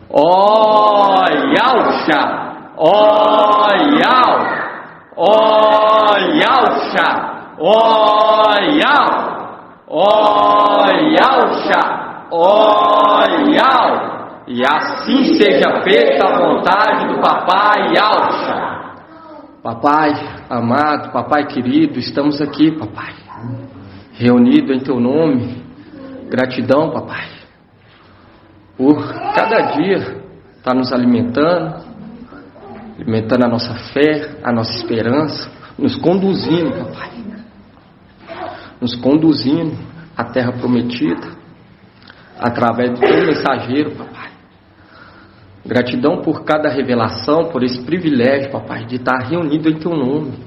Ó Yalcha, ó Yal, ó Yalcha, ó Yal, ó Yalcha, ó Yal. E assim seja feita a vontade do Papai Yalcha. Papai amado, Papai querido, estamos aqui, Papai, reunidos em Teu nome. Gratidão, Papai, por cada dia estar nos alimentando a nossa fé, a nossa esperança, nos conduzindo, Papai, nos conduzindo à terra prometida, através do Teu mensageiro, Papai. Gratidão por cada revelação, por esse privilégio, Papai, de estar reunido em Teu nome.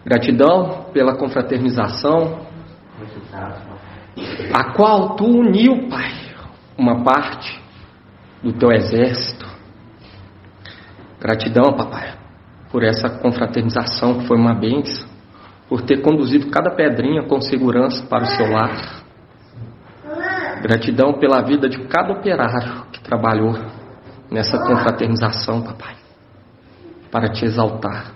Gratidão pela confraternização, a qual Tu uniu, Pai, uma parte do Teu exército. Gratidão, Papai, por essa confraternização que foi uma bênção, por ter conduzido cada pedrinha com segurança para o Seu lar. Gratidão pela vida de cada operário que trabalhou nessa confraternização, Papai, para Te exaltar.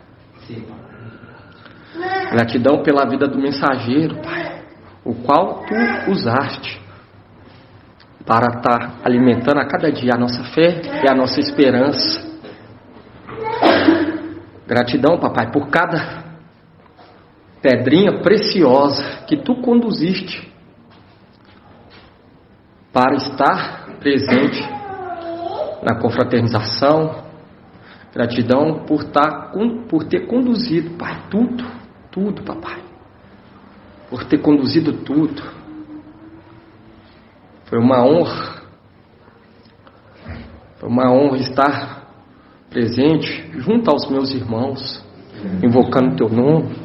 Gratidão pela vida do mensageiro, Pai, o qual Tu usaste para estar alimentando a cada dia a nossa fé e a nossa esperança. Gratidão, Papai, por cada pedrinha preciosa que Tu conduziste para estar presente na confraternização. Gratidão por ter conduzido, Pai, tudo, Papai, por ter conduzido tudo. Foi uma honra estar presente junto aos meus irmãos, invocando Teu nome,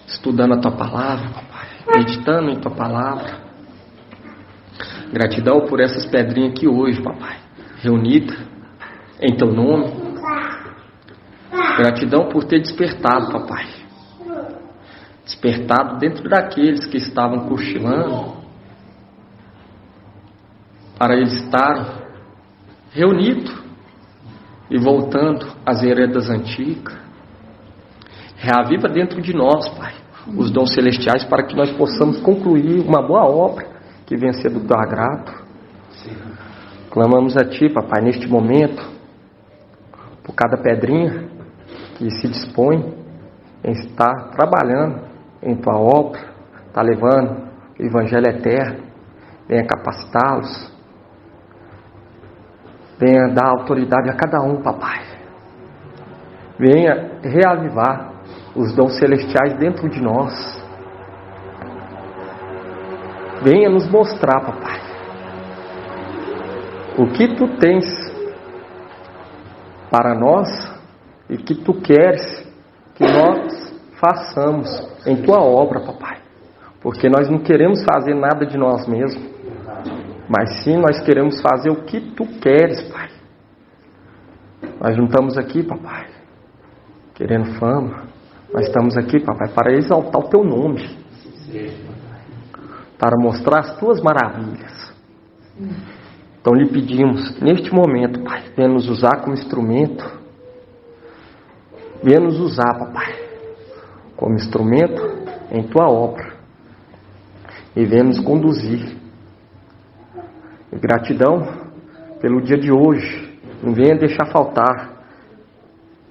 estudando a Tua palavra, Papai, meditando em Tua palavra. Gratidão por essas pedrinhas aqui hoje, Papai, reunidas em Teu nome. Gratidão por ter despertado, Papai, despertado dentro daqueles que estavam cochilando, para eles estarem reunidos e voltando às veredas antigas. Reaviva dentro de nós, Pai, os dons celestiais, para que nós possamos concluir uma boa obra que venha ser do Teu agrado. Clamamos a Ti, Papai, neste momento, por cada pedrinha que se dispõe em estar trabalhando em Tua obra, está levando o Evangelho eterno. Venha capacitá-los, venha dar autoridade a cada um, Papai. Venha reavivar os dons celestiais dentro de nós. Venha nos mostrar, Papai, o que Tu tens para nós e que Tu queres que nós façamos em Tua obra, Papai. Porque nós não queremos fazer nada de nós mesmos, mas sim nós queremos fazer o que Tu queres, Pai. Nós não estamos aqui, Papai, querendo fama. Nós estamos aqui, Papai, para exaltar o Teu nome, para mostrar as Tuas maravilhas. Então lhe pedimos, neste momento, Pai, venha nos usar como instrumento. Venha nos usar, Papai, como instrumento em Tua obra. E venha nos conduzir. E gratidão pelo dia de hoje. Não venha deixar faltar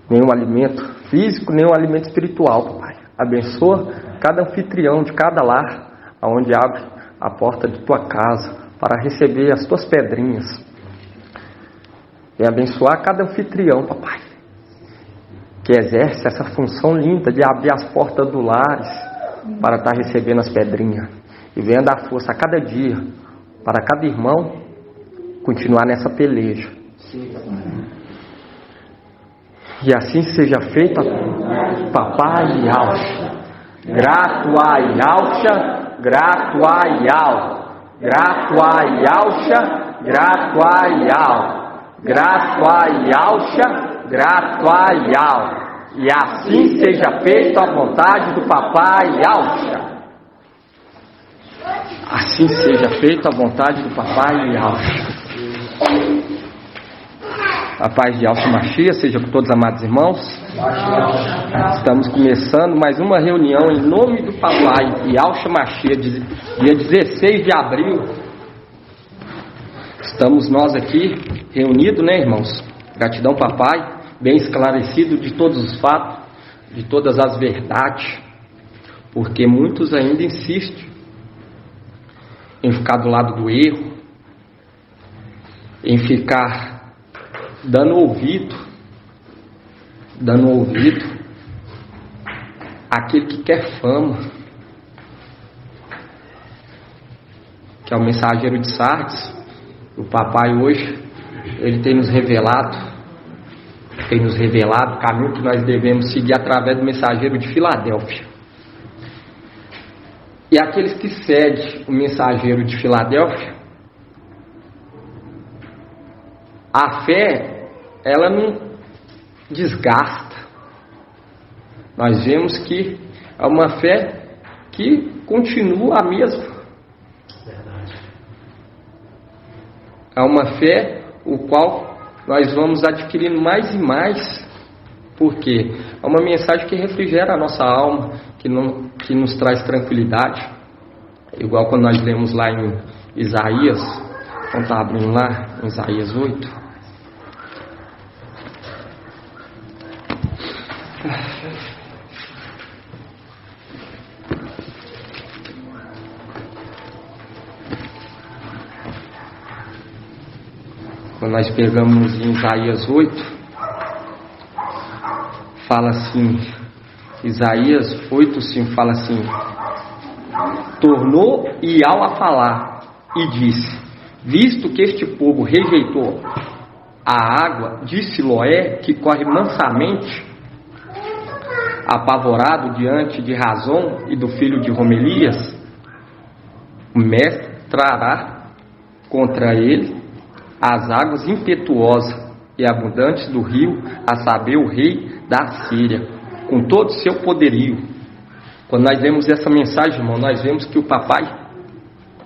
nenhum alimento físico, nenhum alimento espiritual, Papai. Abençoa cada anfitrião de cada lar, aonde abre a porta de Tua casa para receber as Tuas pedrinhas. E abençoar cada anfitrião, Papai, que exerce essa função linda de abrir as portas do lar para estar recebendo as pedrinhas. E venha dar força a cada dia para cada irmão continuar nessa peleja. E assim seja feita, Papai Yalcha. Grato a Yalcha, grato a Yal. Grato a Yalcha, grato a Yal. Grato a Yalcha, grato a Yal. E assim seja feita a vontade do Papai Yalcha. Assim seja feita a vontade do Papai Yalcha. A paz de Yahshua Mashiach seja com todos, amados irmãos. Estamos começando mais uma reunião em nome do Papai Yahshua Mashiach, dia 16 de abril. Estamos nós aqui reunidos, né, irmãos? Gratidão, Papai, bem esclarecido de todos os fatos, de todas as verdades, porque muitos ainda insistem em ficar do lado do erro, em ficar dando ouvido àquele que quer fama, que é o mensageiro de Sardes. O Papai hoje, ele tem nos revelado o caminho que nós devemos seguir através do mensageiro de Filadélfia. E aqueles que seguem o mensageiro de Filadélfia, a fé, ela não desgasta. Nós vemos que é uma fé que continua a mesma. É uma fé o qual nós vamos adquirindo mais e mais. Porque é uma mensagem que refrigera a nossa alma, que nos traz tranquilidade. Igual quando nós lemos lá em Isaías. Então está abrindo lá em Isaías 8. Quando nós pegamos em Isaías 8, fala assim, Isaías 8:5 fala assim: tornou Iau a falar e disse: visto que este povo rejeitou a água de Siloé, que corre mansamente, apavorado diante de Razom e do filho de Romelias, o mestre trará contra ele as águas impetuosas e abundantes do rio, a saber, o rei da Síria, com todo o seu poderio. Quando nós vemos essa mensagem, irmão, nós vemos que o Papai,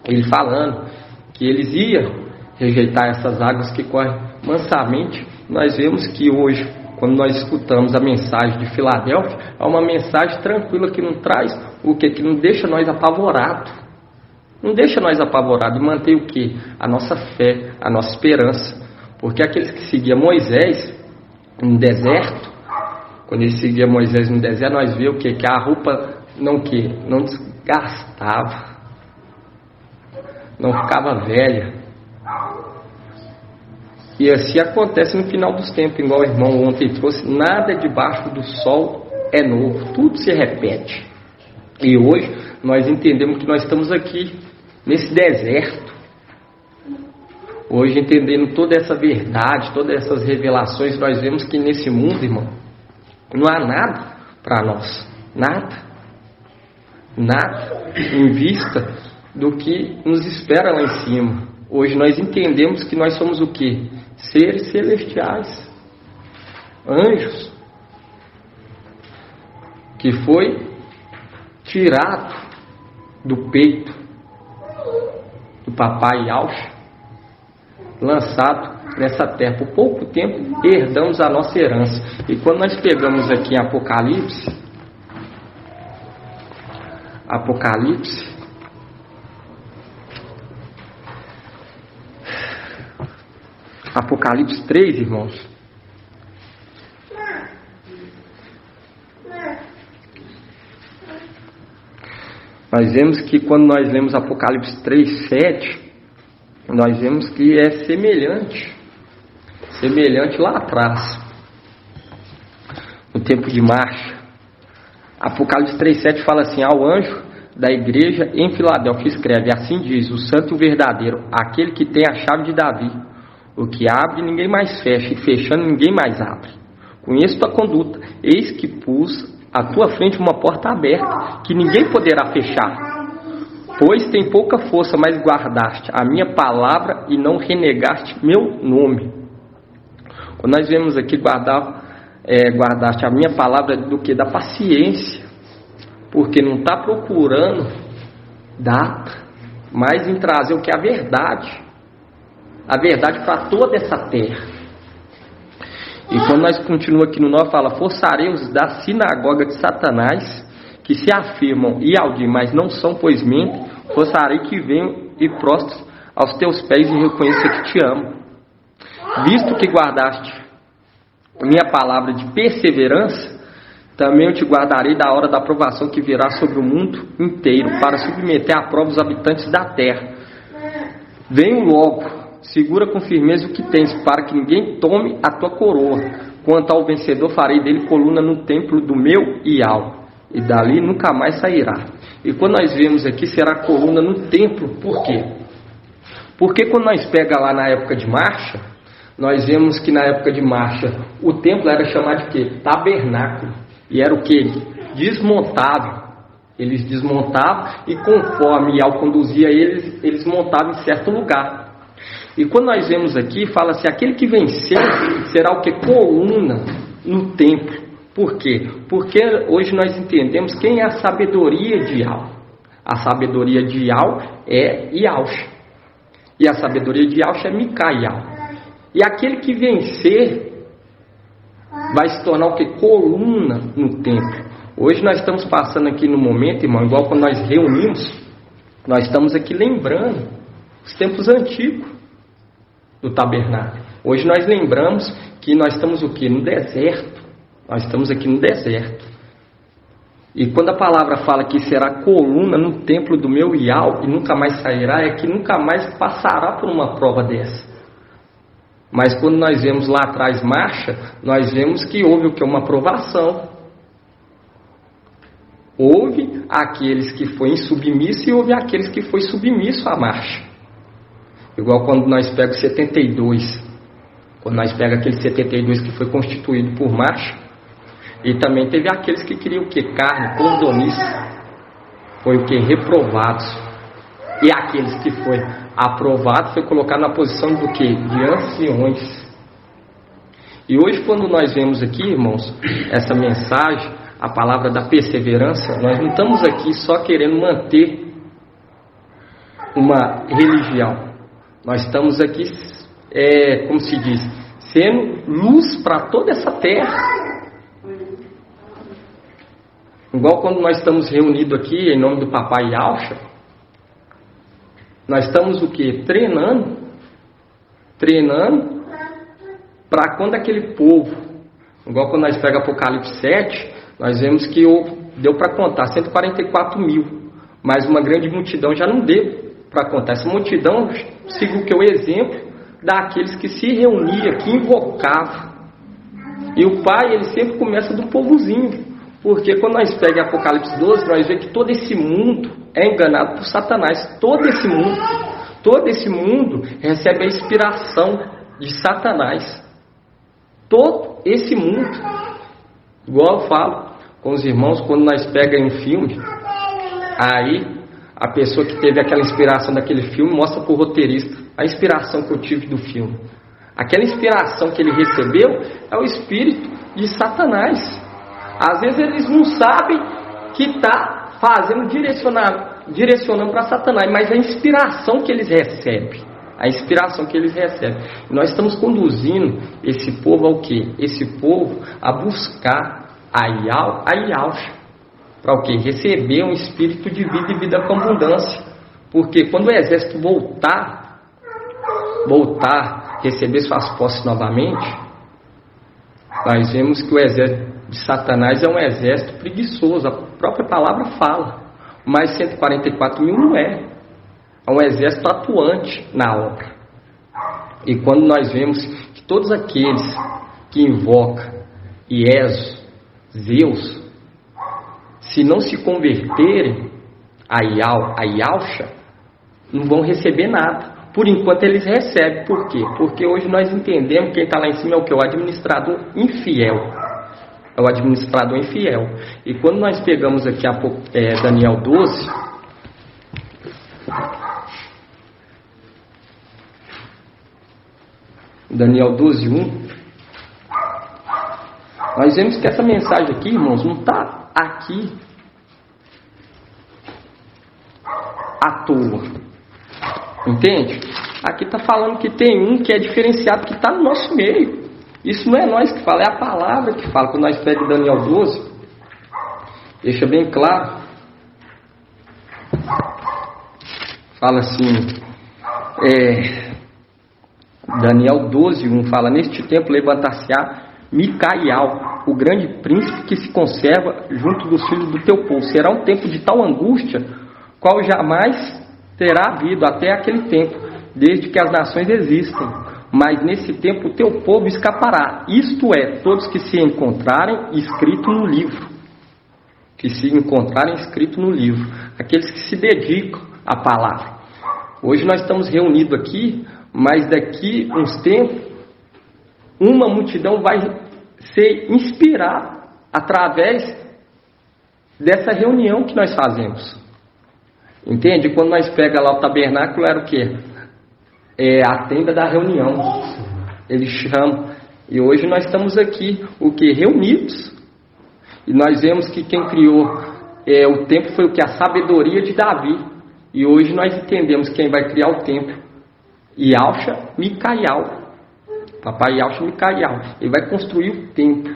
ele falando que eles iam rejeitar essas águas que correm mansamente. Nós vemos que hoje, quando nós escutamos a mensagem de Filadélfia, é uma mensagem tranquila que não traz o que? Que não deixa nós apavorados. Não deixa nós apavorados e mantém o que? A nossa fé, a nossa esperança. Porque aqueles que seguiam Moisés no deserto, quando eles seguiam Moisés no deserto, nós vemos o que? Que a roupa não desgastava, não ficava velha. E assim acontece no final dos tempos, igual o irmão ontem trouxe: nada debaixo do sol é novo, tudo se repete. E hoje nós entendemos que nós estamos aqui nesse deserto. Hoje, entendendo toda essa verdade, todas essas revelações, nós vemos que nesse mundo, irmão, não há nada para nós. Nada em vista do que nos espera lá em cima. Hoje nós entendemos que nós somos o quê? Seres celestiais, anjos, que foi tirado do peito do Papai Yahshua, lançado nessa terra. Por pouco tempo herdamos a nossa herança. E quando nós pegamos aqui em Apocalipse 3, irmãos, nós vemos que quando nós lemos Apocalipse 3:7, nós vemos que é semelhante lá atrás, no tempo de marcha. Apocalipse 3:7 fala assim: ao anjo da igreja em Filadélfia escreve: assim diz o santo e o verdadeiro, aquele que tem a chave de Davi, o que abre ninguém mais fecha, e fechando ninguém mais abre. Conheço tua conduta, eis que pus à tua frente uma porta aberta, que ninguém poderá fechar. Pois tem pouca força, mas guardaste a minha palavra e não renegaste meu nome. Quando nós vemos aqui guardaste a minha palavra, do que? Da paciência. Porque não está procurando data, mas em trazer o que é a verdade. a verdade para toda essa terra. E quando nós continuamos aqui no 9, fala: forçarei os da sinagoga de Satanás, que se afirmam e audiem, mas não são, pois mentem, forçarei que venham e prostres aos teus pés e reconheça que te amo. Visto que guardaste minha palavra de perseverança, também eu te guardarei da hora da provação que virá sobre o mundo inteiro, para submeter à prova os habitantes da terra. Venho logo, segura com firmeza o que tens, para que ninguém tome a tua coroa. Quanto ao vencedor, farei dele coluna no templo do meu Ial, e dali nunca mais sairá. E quando nós vemos aqui, será coluna no templo, por quê? Porque quando nós pega lá na época de marcha, nós vemos que na época de marcha, o templo era chamado de quê? Tabernáculo. E era o quê? Desmontável. Eles desmontavam e conforme Ial conduzia eles montavam em certo lugar. E quando nós vemos aqui, fala assim: aquele que vencer será o que? Coluna no templo. Por quê? Porque hoje nós entendemos quem é a sabedoria de Ial. A sabedoria de Ial é Iauxa. E a sabedoria de Iauxa é Micaial. E aquele que vencer vai se tornar o que? Coluna no templo. Hoje nós estamos passando aqui no momento, irmão, igual quando nós reunimos, nós estamos aqui lembrando os tempos antigos do tabernáculo. Hoje nós lembramos que nós estamos o que? No deserto. Nós estamos aqui no deserto. E quando a palavra fala que será coluna no templo do meu Ial e nunca mais sairá, é que nunca mais passará por uma prova dessa. Mas quando nós vemos lá atrás marcha, nós vemos que houve o que? Uma provação. Houve aqueles que foi insubmisso e houve aqueles que foi submisso à marcha. Igual quando nós pegamos 72. Quando nós pegamos aquele 72 que foi constituído por marcha. E também teve aqueles que queriam o que? Carne, condomício. Foi o que? Reprovados. E aqueles que foi aprovado foi colocado na posição do que? De anciões. E hoje quando nós vemos aqui, irmãos, essa mensagem, a palavra da perseverança, nós não estamos aqui só querendo manter uma religião. Nós estamos aqui, como se diz, sendo luz para toda essa terra. Igual quando nós estamos reunidos aqui em nome do Papai Iauxa, nós estamos o que? Treinando para quando aquele povo, igual quando nós pegamos Apocalipse 7, nós vemos que deu para contar 144 mil, mas uma grande multidão já não deu para contar. Essa multidão seguiu o que? O exemplo daqueles que se reuniam, que invocavam. E o Pai, ele sempre começa do povozinho. Porque quando nós pegamos Apocalipse 12, nós vemos que todo esse mundo é enganado por Satanás. Todo esse mundo recebe a inspiração de Satanás. Todo esse mundo. Igual eu falo com os irmãos, quando nós pegamos um filme, aí a pessoa que teve aquela inspiração daquele filme mostra para o roteirista a inspiração que eu tive do filme. Aquela inspiração que ele recebeu é o espírito de Satanás. Às vezes eles não sabem que está fazendo, direcionando para Satanás, mas a inspiração que eles recebem. E nós estamos conduzindo esse povo ao quê? Esse povo a buscar a Iauxa. Para o quê? Receber um espírito de vida e vida com abundância. Porque quando o exército voltar, receber suas posses novamente, nós vemos que o exército de Satanás é um exército preguiçoso. A própria palavra fala. Mas 144 mil não é. É um exército atuante na obra. E quando nós vemos que todos aqueles que invocam Zeus, se não se converterem a Iauxa, não vão receber nada. Por enquanto eles recebem. Por quê? Porque hoje nós entendemos que quem está lá em cima é o que? O administrador infiel. É o administrador infiel. E quando nós pegamos aqui Daniel 12, Daniel 12:1, nós vemos que essa mensagem aqui, irmãos, não está aqui à toa. Entende? Aqui está falando que tem um que é diferenciado, que está no nosso meio. Isso não é nós que fala, é a palavra que fala. Quando nós pegamos Daniel 12, deixa bem claro. Fala assim, Daniel 12:1 fala: neste tempo levantar-se-á Micaial, o grande príncipe que se conserva junto dos filhos do teu povo. Será um tempo de tal angústia, qual jamais terá havido até aquele tempo, desde que as nações existem. Mas nesse tempo o teu povo escapará, isto é, todos que se encontrarem escrito no livro. Que se encontrarem escrito no livro. Aqueles que se dedicam à palavra. Hoje nós estamos reunidos aqui, mas daqui uns tempos, uma multidão vai ser inspirada através dessa reunião que nós fazemos. Entende? Quando nós pegamos lá o tabernáculo, era o quê? A tenda da reunião. Eles chamam. E hoje nós estamos aqui, o quê? Reunidos. E nós vemos que quem criou o templo foi o que? A sabedoria de Davi. E hoje nós entendemos quem vai criar o templo. Yahshua Micaial. Papai Yahshua Micaial. Ele vai construir o templo.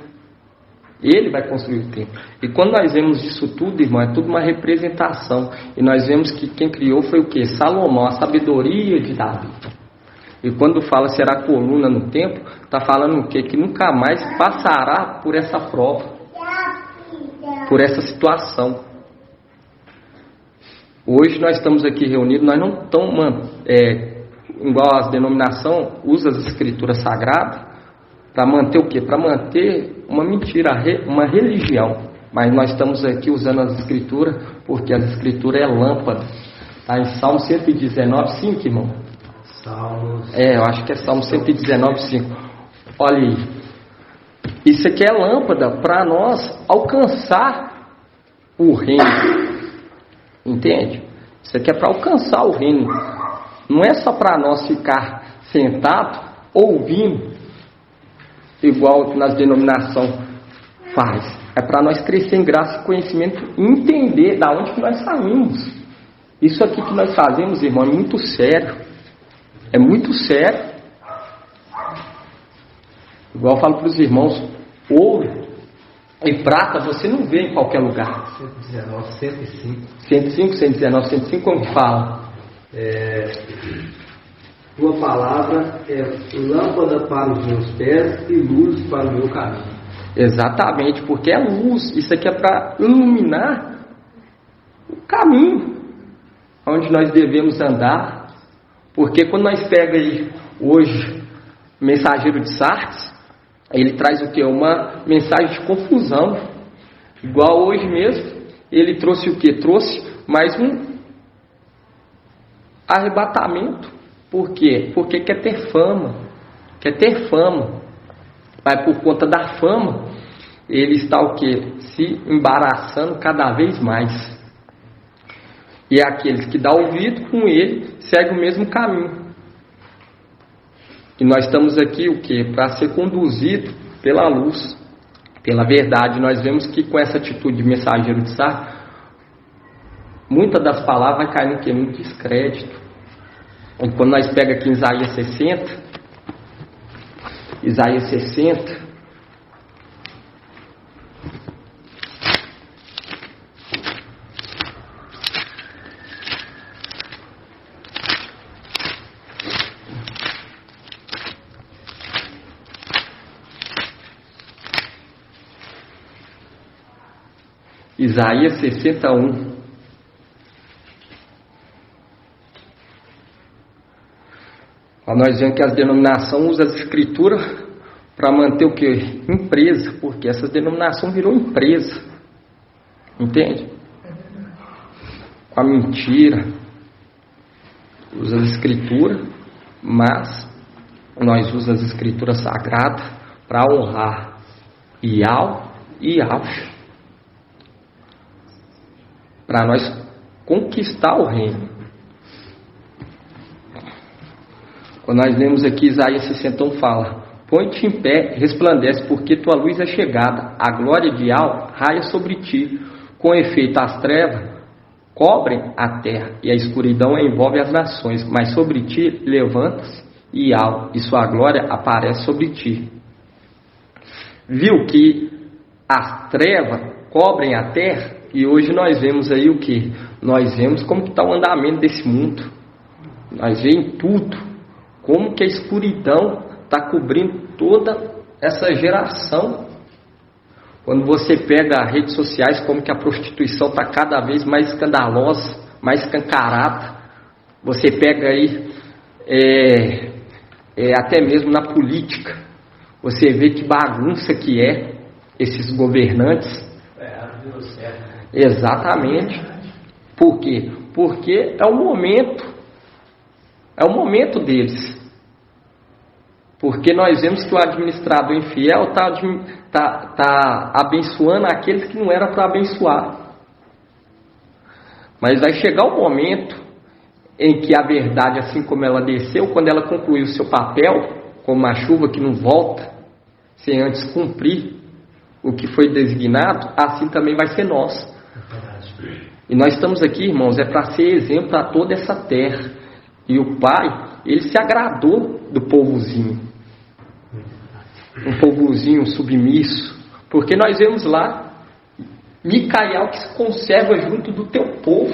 Ele vai construir o templo. E quando nós vemos isso tudo, irmão, é tudo uma representação. E nós vemos que quem criou foi o quê? Salomão, a sabedoria de Davi. E quando fala será coluna no templo, está falando o quê? Que nunca mais passará por essa prova, por essa situação. Hoje nós estamos aqui reunidos, nós não estamos, igual as denominações, usa as escrituras sagradas, para manter o quê? Para manter uma mentira, uma religião. Mas nós estamos aqui usando as escrituras, porque as escrituras é lâmpada. Está em Salmo 119:5, irmão. Salmos. Eu acho que é Salmo 119:5. Olha aí. Isso aqui é lâmpada para nós alcançar o reino. Entende? Isso aqui é para alcançar o reino. Não é só para nós ficar sentados, ouvindo, igual que nas denominações faz. É para nós crescer em graça e conhecimento e entender da onde que nós saímos. Isso aqui que nós fazemos, irmão, é muito sério. É muito sério. Igual eu falo para os irmãos, ouro e prata você não vê em qualquer lugar. 119, 105. 105, 119, 105, como que fala? Tua palavra é lâmpada para os meus pés e luz para o meu caminho. Exatamente, porque é luz. Isso aqui é para iluminar o caminho onde nós devemos andar. Porque quando nós pegamos aí hoje o mensageiro de Sardes, ele traz o que? Uma mensagem de confusão. Igual hoje mesmo, ele trouxe o que? Trouxe mais um arrebatamento. Por quê? Porque quer ter fama. Quer ter fama. Mas por conta da fama, ele está o que? Se embaraçando cada vez mais. E aqueles que dão ouvido com ele, seguem o mesmo caminho. E nós estamos aqui o que? Para ser conduzido pela luz, pela verdade. Nós vemos que com essa atitude de mensageiro de Sardes, muitas das palavras vai cair no que? No descrédito. E quando nós pegamos aqui em Isaías 60, Isaías 61. Nós vemos que as denominações usam as escrituras para manter o que? Empresa, porque essa denominação virou empresa. Entende? Com a mentira. Usa as escrituras, mas nós usamos as escrituras sagradas para honrar Ial e Yahshua. Para nós conquistar o reino. Quando nós lemos aqui Isaías 61 fala: põe-te em pé, resplandece, porque tua luz é chegada, a glória de Yahweh raia sobre ti. Com efeito as trevas cobrem a terra, e a escuridão envolve as nações, mas sobre ti levanta-se e sua glória aparece sobre ti. Viu que as trevas cobrem a terra, e hoje nós vemos aí o que? Nós vemos como que está o andamento desse mundo. Nós vemos tudo, como que a escuridão está cobrindo toda essa geração. Quando você pega as redes sociais, como que a prostituição está cada vez mais escandalosa, mais escancarada. Você pega aí, até mesmo na política, você vê que bagunça que é esses governantes. Exatamente. Por quê? Porque é o momento deles. Porque nós vemos que o administrador infiel está abençoando aqueles que não era para abençoar. Mas vai chegar o momento em que a verdade, assim como ela desceu, quando ela concluiu o seu papel, como uma chuva que não volta, sem antes cumprir o que foi designado, assim também vai ser nós. E nós estamos aqui, irmãos, para ser exemplo a toda essa terra. E o Pai, Ele se agradou do povozinho. Um povozinho submisso. Porque nós vemos lá Micael que se conserva junto do teu povo.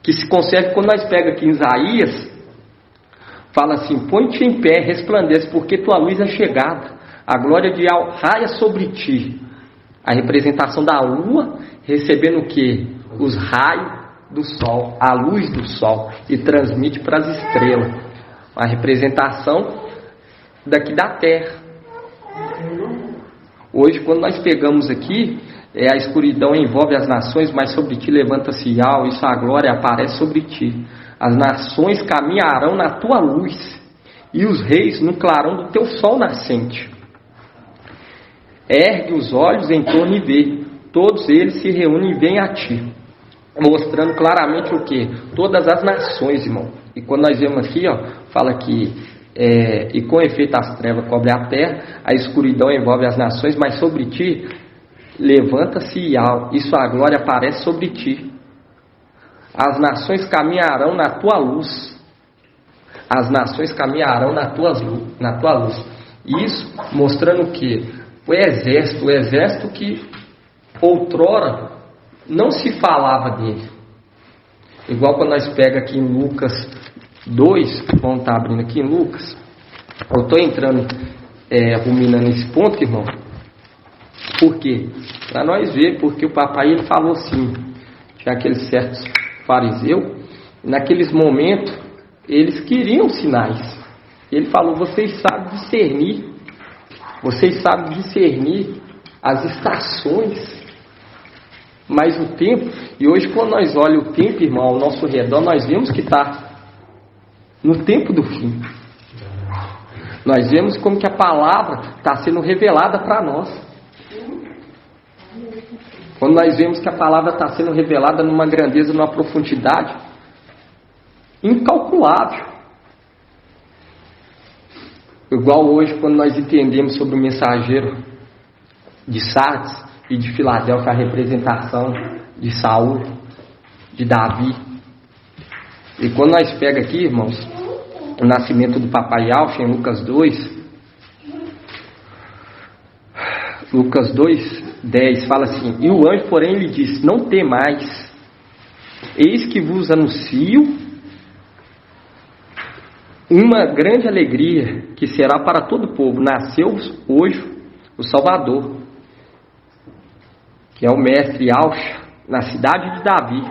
Que se conserva, quando nós pegamos aqui em Isaías, fala assim: põe-te em pé, resplandece, porque tua luz é chegada. A glória de Yahweh raia sobre ti. A representação da lua recebendo o que? Os raios do sol, a luz do sol, e transmite para as estrelas. A representação daqui da terra. Hoje, quando nós pegamos aqui, a escuridão envolve as nações, mas sobre ti levanta-se Yahweh, e sua glória aparece sobre ti. As nações caminharão na tua luz, e os reis no clarão do teu sol nascente. Ergue os olhos em torno e vê, todos eles se reúnem e vêm a ti. Mostrando claramente o que? Todas as nações, irmão. E quando nós vemos aqui, fala que e com efeito as trevas cobrem a terra, a escuridão envolve as nações, mas sobre ti levanta-se Yahweh, e sua glória aparece sobre ti. As nações caminharão na tua luz. As nações caminharão na tua luz. Isso mostrando o que? O exército que outrora não se falava dele. Igual quando nós pega aqui em Lucas 2, vamos estar abrindo aqui em Lucas. Eu estou entrando, ruminando esse ponto, irmão. Por quê? Para nós ver, porque o papai ele falou assim, tinha aqueles certos fariseus, naqueles momentos, eles queriam sinais. Ele falou: vocês sabem discernir as estações, mas o tempo, e hoje quando nós olhamos o tempo, irmão, ao nosso redor, nós vemos que está no tempo do fim. Nós vemos como que a palavra está sendo revelada para nós. Quando nós vemos que a palavra está sendo revelada numa grandeza, numa profundidade incalculável. Igual hoje, quando nós entendemos sobre o mensageiro de Sardes e de Filadélfia, a representação de Saul, de Davi. E quando nós pega aqui, irmãos, o nascimento do papai Alfa em Lucas 2, Lucas 2:10 fala assim: e o anjo, porém, lhe disse: não temais, eis que vos anuncio uma grande alegria, que será para todo o povo. Nasceu hoje o Salvador, que é o mestre Alxa, na cidade de Davi.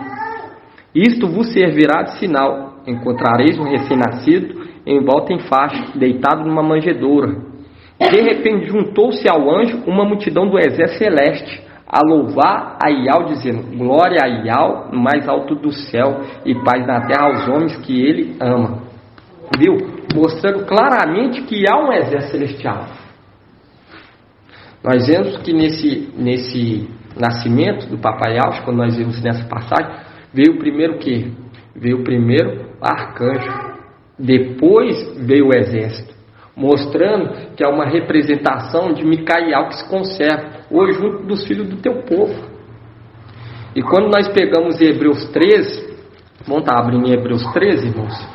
Isto vos servirá de sinal: encontrareis um recém-nascido envolto em faixa, deitado numa manjedoura. De repente juntou-se ao anjo uma multidão do exército celeste, a louvar a Yahweh, dizendo: glória a Yahweh no mais alto do céu, e paz na terra aos homens que ele ama. Viu? Mostrando claramente que há um exército celestial. Nós vemos que nesse nascimento do papai Alfa, quando nós vemos nessa passagem, veio o primeiro o quê? Veio o primeiro arcanjo. Depois veio o exército, mostrando que é uma representação de Micael que se conserva hoje junto dos filhos do teu povo. E quando nós pegamos Hebreus 13, vamos estar abrindo em Hebreus 13, irmãos.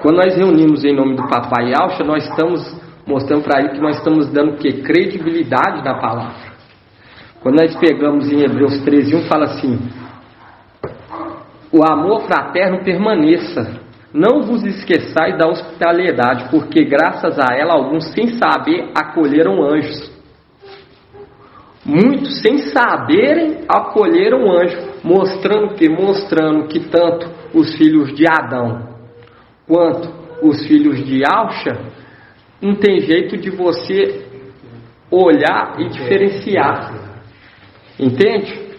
Quando nós reunimos em nome do Papai Alcha, nós estamos mostrando para ele que nós estamos dando o quê? Credibilidade na palavra. Quando nós pegamos em Hebreus 13:1, fala assim: o amor fraterno permaneça, não vos esqueçais da hospitalidade, porque graças a ela alguns sem saber acolheram anjos. Muitos sem saberem acolheram anjos, mostrando que tanto os filhos de Adão quanto os filhos de Alcha não tem jeito de você olhar e diferenciar, entende?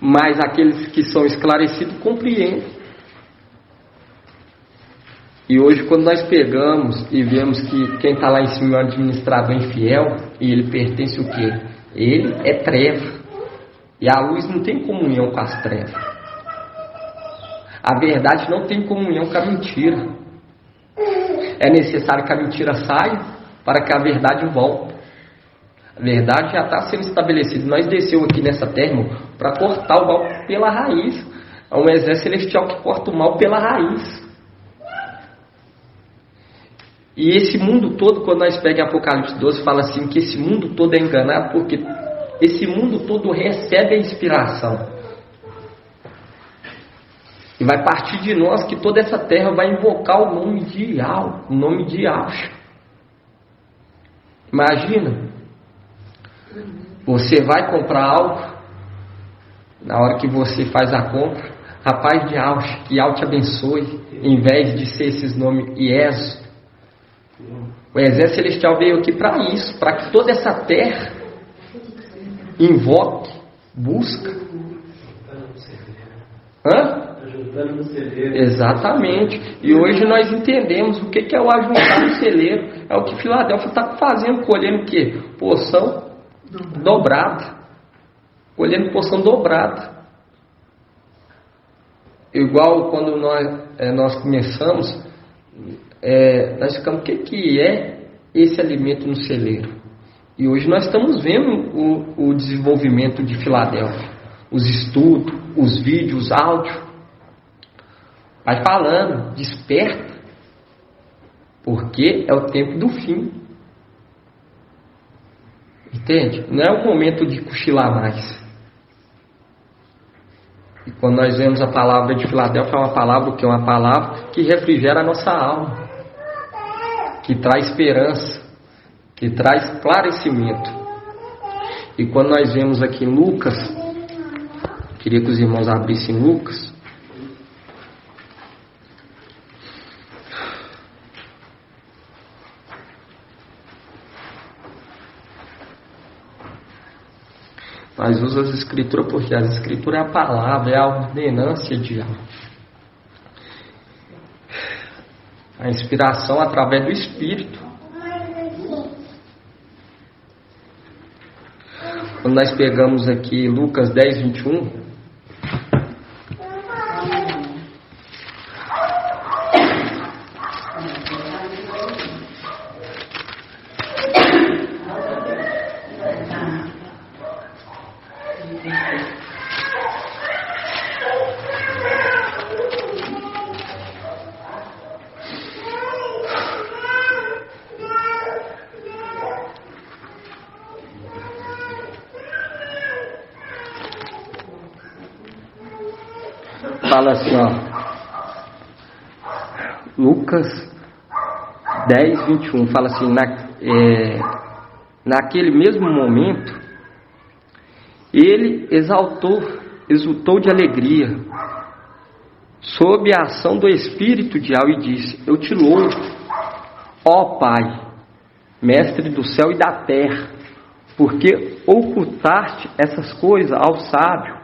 Mas aqueles que são esclarecidos compreendem. E hoje, quando nós pegamos e vemos que quem está lá em cima é um administrador infiel, e ele pertence o quê? Ele é treva, e a luz não tem comunhão com as trevas. A verdade não tem comunhão com a mentira. É necessário que a mentira saia para que a verdade volte. A verdade já está sendo estabelecida. Nós desceu aqui nessa terra para cortar o mal pela raiz. É um exército celestial que corta o mal pela raiz. E esse mundo todo, quando nós pegamos Apocalipse 12, fala assim que esse mundo todo é enganado porque esse mundo todo recebe a inspiração. E vai partir de nós que toda essa terra vai invocar o nome de Yahweh, o nome de Alcha. Imagina, você vai comprar algo, na hora que você faz a compra, rapaz de Alcha, que Yahweh te abençoe, em vez de ser esses nomes IESO. O exército celestial veio aqui para isso, para que toda essa terra invoque, busca. Hã? Exatamente. E hoje nós entendemos o que é o ajuntar no celeiro. É o que Filadélfia está fazendo, colhendo o quê? Porção dobrada. Colhendo porção dobrada. Igual quando nós começamos, nós ficamos, o que é esse alimento no celeiro? E hoje nós estamos vendo o desenvolvimento de Filadélfia. Os estudos, os vídeos, os áudios. Vai falando, desperta, porque é o tempo do fim. Entende? Não é o momento de cochilar mais. E quando nós vemos a palavra de Filadélfia, é uma palavra que é uma palavra que refrigera a nossa alma, que traz esperança, que traz esclarecimento. E quando nós vemos aqui em Lucas, queria que os irmãos abrissem Lucas. Mas usa as escrituras porque as escrituras é a palavra, é a ordenância de algo. A inspiração através do Espírito. Quando nós pegamos aqui Lucas 10:21, fala assim, Lucas 10:21, fala assim, naquele mesmo momento, ele exultou de alegria, sob a ação do Espírito de Yahweh, e disse: eu te louvo, ó Pai, mestre do céu e da terra, porque ocultaste essas coisas ao sábio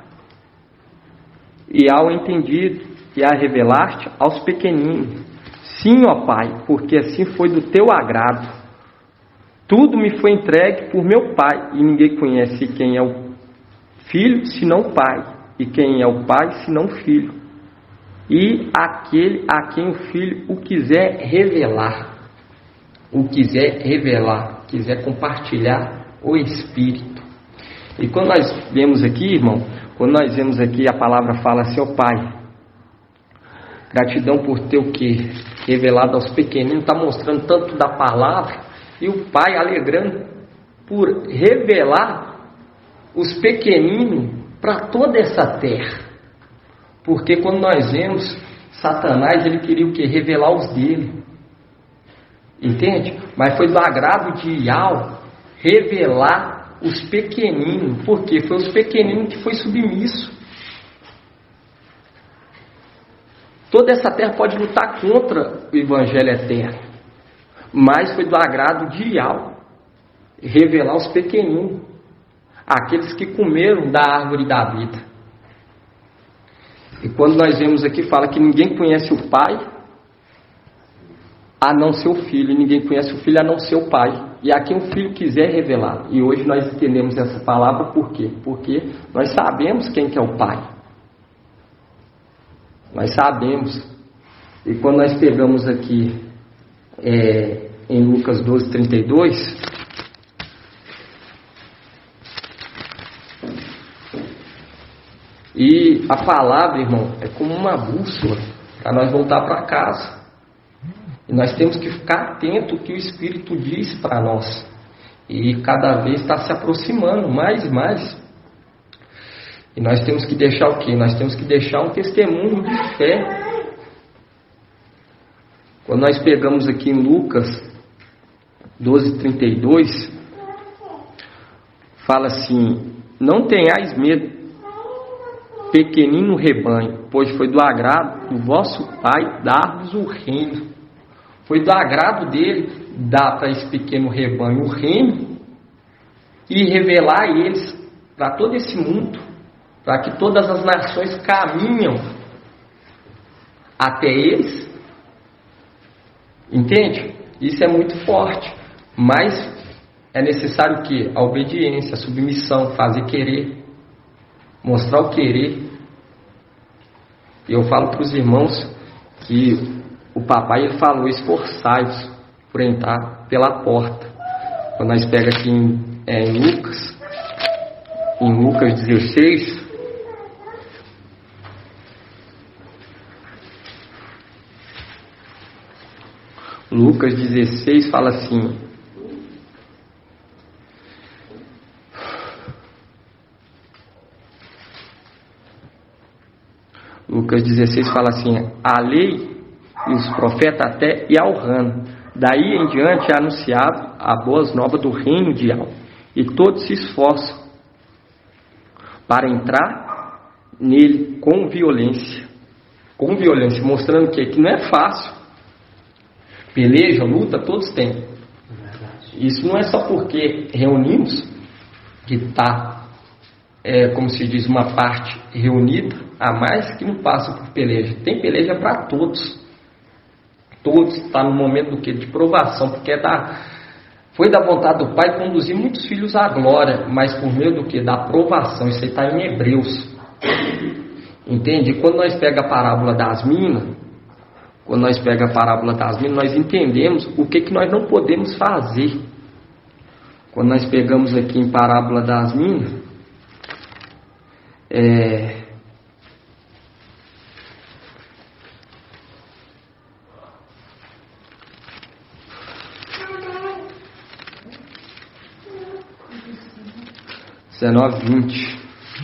e ao entendido, e a revelaste aos pequeninos. Sim, ó Pai, porque assim foi do teu agrado. Tudo me foi entregue por meu Pai, e ninguém conhece quem é o Filho senão o Pai, e quem é o Pai senão o Filho, e aquele a quem o Filho o quiser revelar, quiser compartilhar o Espírito. E quando nós vemos aqui, irmão, quando nós vemos aqui a palavra fala assim, ó Pai, gratidão por ter o que? Revelado aos pequeninos, está mostrando tanto da palavra, e o Pai alegrando por revelar os pequeninos para toda essa terra. Porque quando nós vemos Satanás, ele queria o que? Revelar os dele. Entende? Mas foi do agrado de Yahweh revelar os pequeninos. Porque foi os pequeninos que foi submisso. Toda essa terra pode lutar contra o evangelho eterno. Mas foi do agrado de Yahweh revelar os pequeninos. Aqueles que comeram da árvore da vida. E quando nós vemos aqui, fala que ninguém conhece o Pai a não ser o Filho, e ninguém conhece o Filho a não ser o Pai, e a quem o Filho quiser revelar. E hoje nós entendemos essa palavra por quê? Porque nós sabemos quem que é o Pai. Nós sabemos. E quando nós pegamos aqui em Lucas 12:32, e a palavra, irmão, é como uma bússola para nós voltar para casa. E nós temos que ficar atento ao que o Espírito diz para nós. E cada vez está se aproximando mais e mais. E nós temos que deixar o quê? Nós temos que deixar um testemunho de fé. Quando nós pegamos aqui em Lucas 12:32, fala assim: não tenhais medo, pequenino rebanho, pois foi do agrado do vosso Pai dar-vos o reino. Foi do agrado dele dar para esse pequeno rebanho o reino e revelar a eles para todo esse mundo, para que todas as nações caminham até eles. Entende? Isso é muito forte, mas é necessário o quê? A obediência, a submissão, fazer querer, mostrar o querer. E eu falo para os irmãos que o papai ele falou: esforçai-vos por entrar pela porta. Quando nós pega aqui em Lucas 16, Lucas 16 fala assim: Lucas 16 fala assim: a lei e os profetas até Yahweh, daí em diante é anunciado a boas novas do reino de Yahweh, e todos se esforçam para entrar nele com violência, mostrando que não é fácil. Peleja, luta, todos têm. Isso não é só porque reunimos, que está, como se diz, uma parte reunida a mais que não passa por peleja. Tem peleja para todos. Todos estão no momento do que? De provação, porque foi da vontade do Pai conduzir muitos filhos à glória, mas por meio do que? Da provação. Isso aí está em Hebreus. Entende? Quando nós pega a parábola das minas, nós entendemos o que nós não podemos fazer. Quando nós pegamos aqui em parábola das minas,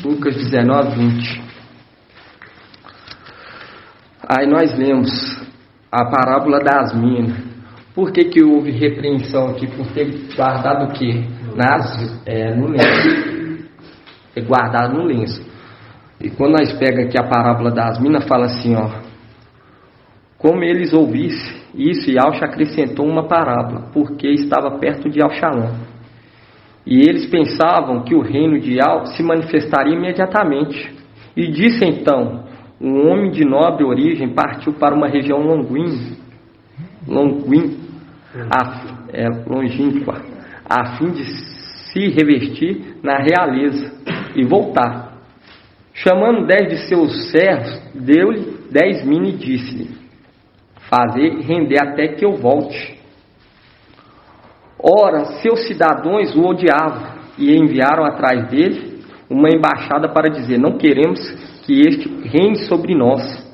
Lucas 19:20. Aí nós lemos a parábola das minas. Por que houve repreensão aqui? Por ter guardado o quê? No lenço. Ter guardado no lenço. E quando nós pega aqui a parábola das minas, fala assim, ó: como eles ouvissem isso, Yahweh acrescentou uma parábola, porque estava perto de Alxalã. E eles pensavam que o reino de Yahweh se manifestaria imediatamente. E disse então: um homem de nobre origem partiu para uma região longínqua, a fim de se revestir na realeza e voltar. Chamando 10 de seus servos, deu-lhe 10 minas e disse-lhe: fazer render até que eu volte. Ora, seus cidadãos o odiavam e enviaram atrás dele uma embaixada para dizer: não queremos que este reine sobre nós.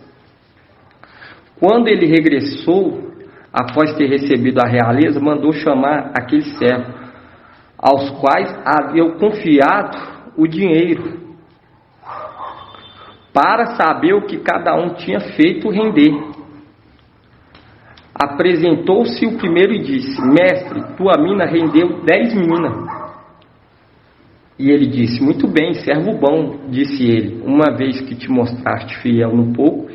Quando ele regressou, após ter recebido a realeza, mandou chamar aqueles servos, aos quais haviam confiado o dinheiro, para saber o que cada um tinha feito render. Apresentou-se o primeiro e disse: mestre, tua mina rendeu 10 minas. E ele disse: muito bem, servo bom, disse ele, uma vez que te mostraste fiel no pouco,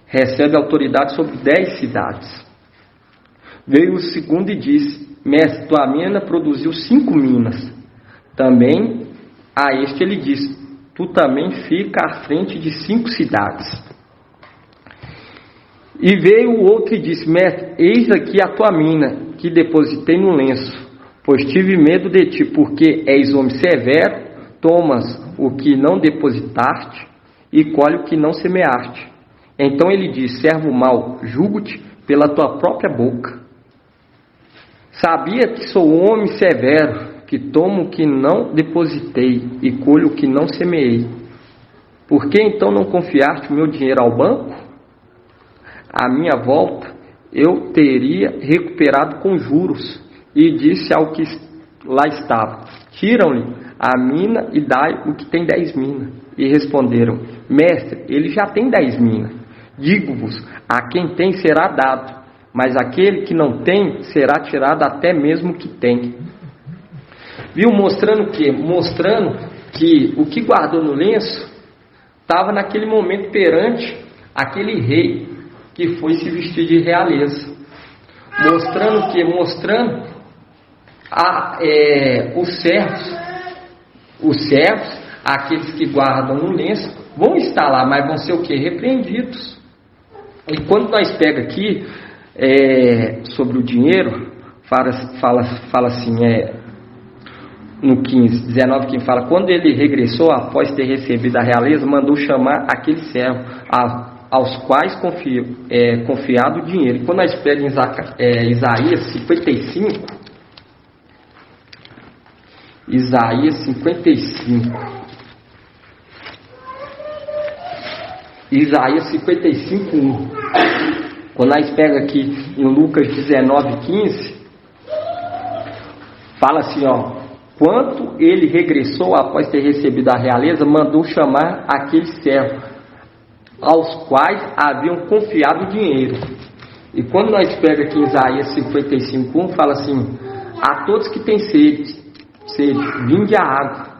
recebe autoridade sobre 10 cidades. Veio o segundo e disse: mestre, tua mina produziu 5 minas. Também a este ele disse: tu também fica à frente de 5 cidades. E veio o outro e disse: mestre, eis aqui a tua mina, que depositei no lenço, pois tive medo de ti, porque és homem severo, tomas o que não depositaste e colhe o que não semeaste. Então ele disse: servo mau, julgo-te pela tua própria boca. Sabia que sou homem severo, que tomo o que não depositei e colho o que não semeei. Por que então não confiaste o meu dinheiro ao banco? À minha volta eu teria recuperado com juros. E disse ao que lá estava: tiram-lhe a mina e dai o que tem 10 minas. E responderam: mestre, ele já tem 10 minas. Digo-vos, a quem tem será dado, mas aquele que não tem será tirado até mesmo o que tem. Viu? Mostrando o quê? Mostrando que o que guardou no lenço estava naquele momento perante aquele rei que foi se vestir de realeza. Mostrando o quê? Mostrando os servos, aqueles que guardam no lenço, vão estar lá, mas vão ser o quê? Repreendidos. E quando nós pega aqui sobre o dinheiro, fala assim, no 19, quem fala: quando ele regressou, após ter recebido a realeza, mandou chamar aquele servo, aos quais confiado o dinheiro. E quando nós pegamos Isaías 55, Isaías 55, Isaías 55, 1. Quando nós pega aqui em Lucas 19, 15, fala assim, ó: quando ele regressou após ter recebido a realeza, mandou chamar aquele servo, aos quais haviam confiado o dinheiro. E quando nós pega aqui em Isaías 55, 1, fala assim: a todos que têm sede, vinde a água.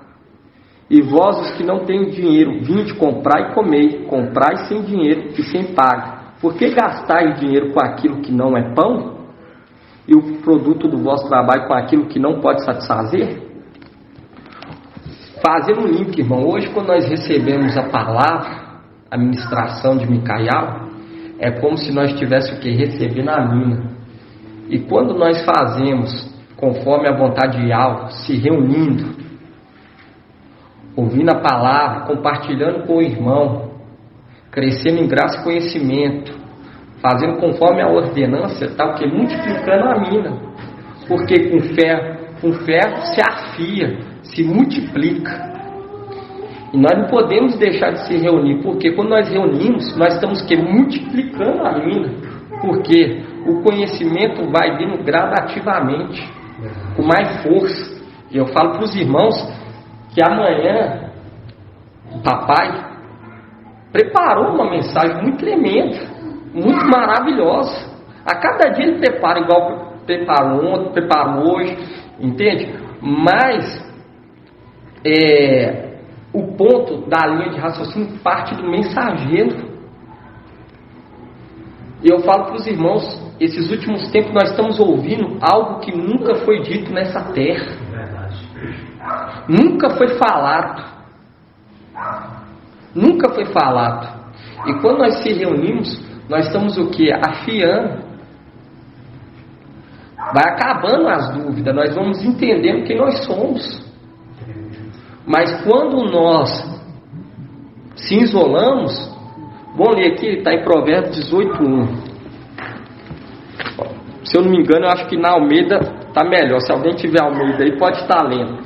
E vós, os que não têm dinheiro, vinde, comprai e comei. Comprai sem dinheiro e sem paga. Por que gastai dinheiro com aquilo que não é pão? E o produto do vosso trabalho com aquilo que não pode satisfazer? Fazer um link, irmão. Hoje, quando nós recebemos a palavra, a ministração de Micael, é como se nós tivéssemos o que? Recebendo a mina. E quando nós fazemos conforme a vontade de Yahweh, se reunindo, ouvindo a palavra, compartilhando com o irmão, crescendo em graça e conhecimento, fazendo conforme a ordenança, está o que? Multiplicando a mina. Porque com ferro se afia, se multiplica. E nós não podemos deixar de se reunir, porque quando nós reunimos, nós estamos o que? Multiplicando a mina. Porque o conhecimento vai vindo gradativamente, com mais força. E eu falo para os irmãos que amanhã o papai preparou uma mensagem muito tremenda, muito maravilhosa. A cada dia ele prepara, igual preparou ontem, preparou hoje, entende? Mas o ponto da linha de raciocínio parte do mensageiro. E eu falo para os irmãos, esses últimos tempos nós estamos ouvindo algo que nunca foi dito nessa terra. Nunca foi falado. Nunca foi falado. E quando nós se reunimos, nós estamos o que? Afiando. Vai acabando as dúvidas, nós vamos entendendo quem nós somos. Mas quando nós se isolamos, vamos ler aqui, está em Provérbios 18:1. Se eu não me engano, eu acho que na Almeida está melhor. Se alguém tiver Almeida aí, pode estar lendo.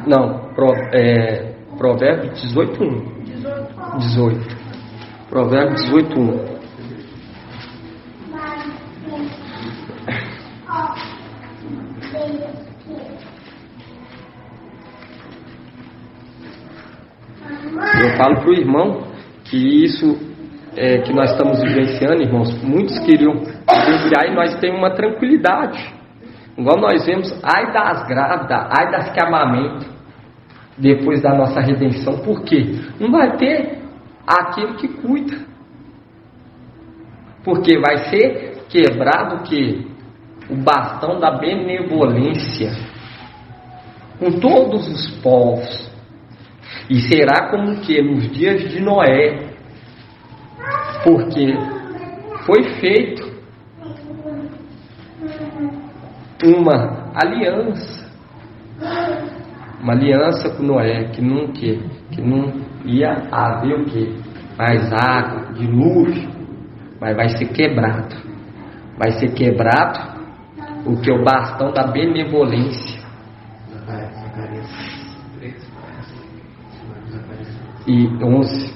Não, Provérbio 18:1. 18. Provérbio 18:1. Eu falo para o irmão que isso que nós estamos vivenciando, irmãos, muitos queriam vivenciar e nós temos uma tranquilidade. Igual nós vemos, ai das grávidas, ai das que amamentam, depois da nossa redenção. Por quê? Não vai ter aquele que cuida. Porque vai ser quebrado o quê? O bastão da benevolência com todos os povos. E será como que nos dias de Noé, porque foi feito uma aliança com Noé, que não ia haver o que? Mais água, dilúvio, mas vai ser quebrado o que? O bastão da benevolência. E 11,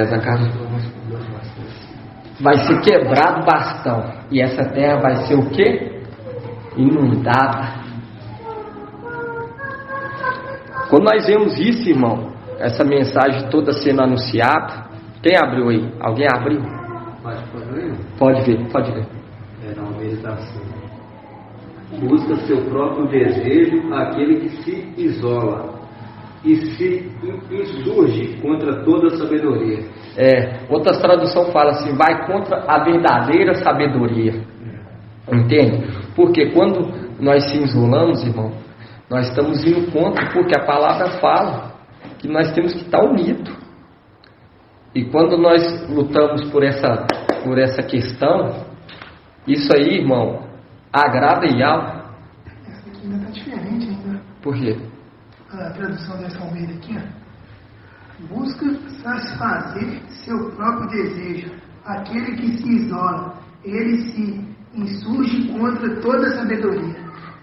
Zacarias, vai ser quebrado o bastão, e essa terra vai ser o que? Inundada. Quando nós vemos isso, irmão, essa mensagem toda sendo anunciada, quem abriu aí? Alguém abriu? Pode ver. Na meditação. Busca seu próprio desejo aquele que se isola e se insurge contra toda sabedoria. Outras traduções falam assim, vai contra a verdadeira sabedoria. Entende? Porque quando nós se isolamos, irmão, nós estamos indo contra, porque a palavra fala que nós temos que estar unidos. E quando nós lutamos por essa questão, isso aí, irmão, agrada Yahweh. Essa aqui ainda está diferente ainda. Por quê? A tradução dessa Almeida aqui, ó. Busca satisfazer seu próprio desejo. Aquele que se isola, ele se insurge contra toda sabedoria.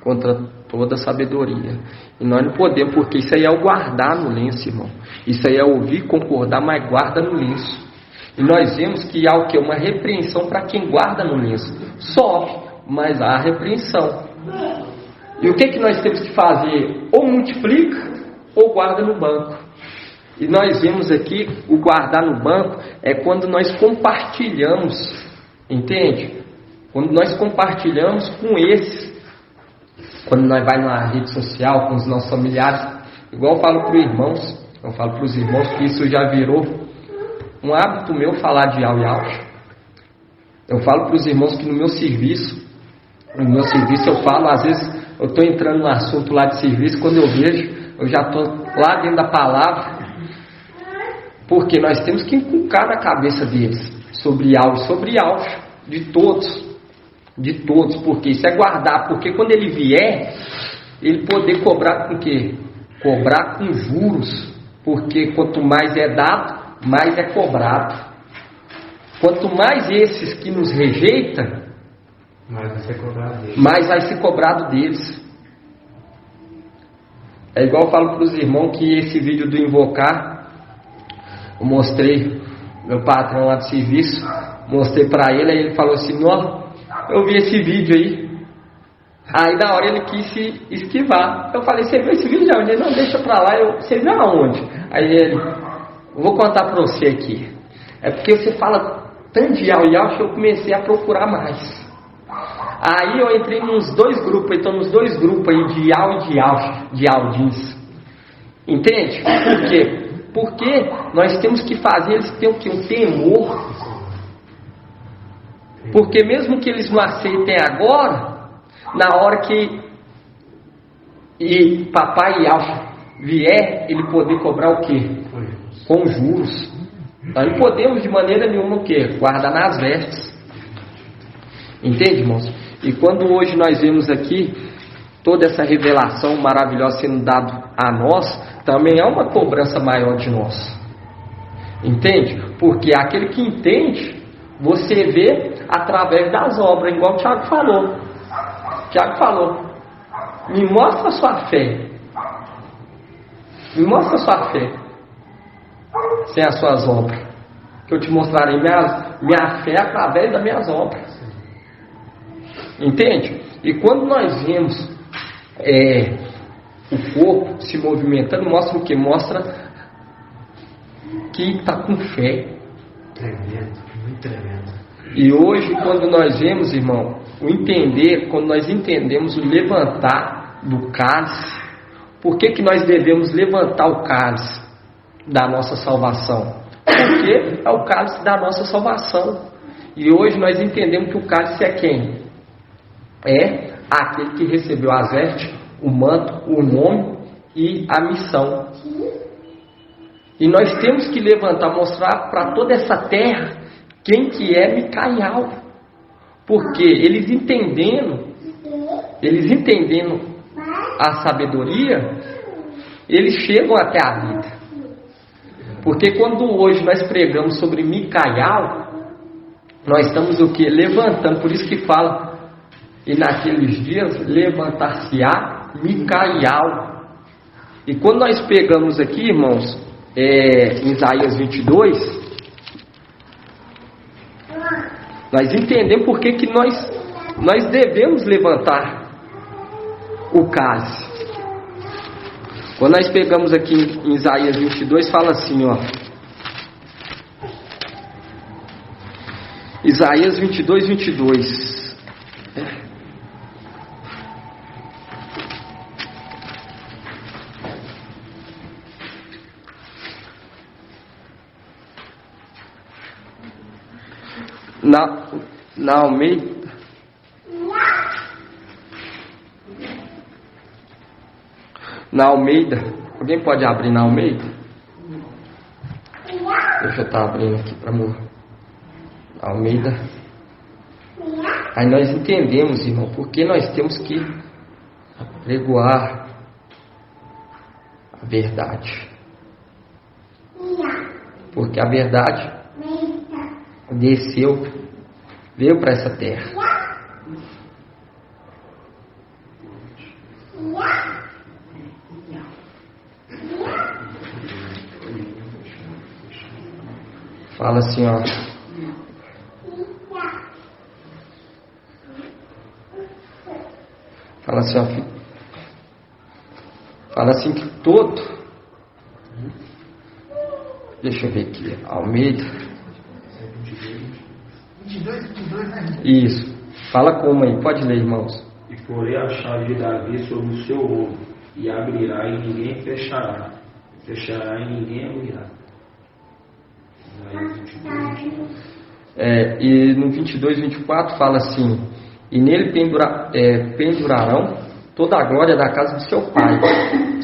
Contra toda sabedoria. E nós não podemos, porque isso aí é o guardar no lenço, irmão. Isso aí é ouvir, concordar, mas guarda no lenço. E nós vemos que há o que? Uma repreensão para quem guarda no lenço. Sofre, mas há repreensão. E o que nós temos que fazer? Ou multiplica, ou guarda no banco. E nós vemos aqui, o guardar no banco é quando nós compartilhamos, entende? Quando nós compartilhamos com esses, quando nós vai na rede social, com os nossos familiares, igual eu falo para os irmãos que isso já virou um hábito meu falar de Yahweh. Eu falo para os irmãos que no meu serviço eu falo, às vezes eu estou entrando no assunto lá de serviço, quando eu vejo, eu já estou lá dentro da palavra, porque nós temos que inculcar na cabeça deles sobre Yahweh, de todos, porque isso é guardar, porque quando ele vier, ele poder cobrar com o quê? Cobrar com juros, porque quanto mais é dado, mais é cobrado. Quanto mais esses que nos rejeitam, mais vai ser cobrado deles. É igual eu falo para os irmãos que esse vídeo do invocar, eu mostrei, meu patrão lá do serviço, mostrei para ele, aí ele falou assim, ó, eu vi esse vídeo aí na hora ele quis se esquivar. Eu falei, você viu esse vídeo? Ele não, deixa pra lá. Você viu aonde? Aí ele, eu vou contar pra você aqui. É porque você fala tanto de Yahweh que eu comecei a procurar mais. Aí eu entrei nos dois grupos, então nos dois grupos aí de Yahweh e de Aldins. Entende? Por quê? Porque nós temos que fazer eles terem o quê? Um temor. Porque mesmo que eles não aceitem agora, na hora que papai Yahweh vier, ele poder cobrar o quê? Com juros. Nós não podemos de maneira nenhuma o quê? Guardar nas vestes. Entende, irmãos? E quando hoje nós vemos aqui toda essa revelação maravilhosa sendo dada a nós, também há uma cobrança maior de nós. Entende? Porque aquele que entende, você vê através das obras, igual o Tiago falou. Tiago falou: me mostra a sua fé. Me mostra a sua fé sem as suas obras, que eu te mostrarei minha fé através das minhas obras. Entende? E quando nós vemos o corpo se movimentando, mostra o que? Mostra que está com fé. Tremendo, muito tremendo. E hoje, quando nós vemos, irmão, quando nós entendemos o levantar do cálice, por que nós devemos levantar o cálice da nossa salvação? Porque é o cálice da nossa salvação. E hoje nós entendemos que o cálice é quem? É aquele que recebeu as vestes, o manto, o nome e a missão. E nós temos que levantar, mostrar para toda essa terra quem que é Micaial. Porque eles entendendo a sabedoria, eles chegam até a vida. Porque quando hoje nós pregamos sobre Micaial, nós estamos o que? Levantando. Por isso que fala, e naqueles dias levantar-se-á Micaial. E quando nós pegamos aqui, irmãos, em Isaías 22, nós entendemos por que nós devemos levantar o cálice. Quando nós pegamos aqui em Isaías 22, fala assim, ó. Isaías 22, 22. Na Almeida. Na Almeida. Alguém pode abrir na Almeida? Deixa eu estar abrindo aqui para amor. Na Almeida. Aí nós entendemos, irmão, porque nós temos que apregoar a verdade. Porque a verdade veio para essa terra. Fala assim, ó. Fala assim, ó. Fala assim que todo. Deixa eu ver aqui. Almeida. 22, né? Isso. Fala como aí. Pode ler, irmãos. E porei a chave de Davi sobre o seu ombro, e abrirá e ninguém fechará. Fechará e ninguém abrirá. E no 22, 24 fala assim: e nele pendurarão toda a glória da casa de seu pai,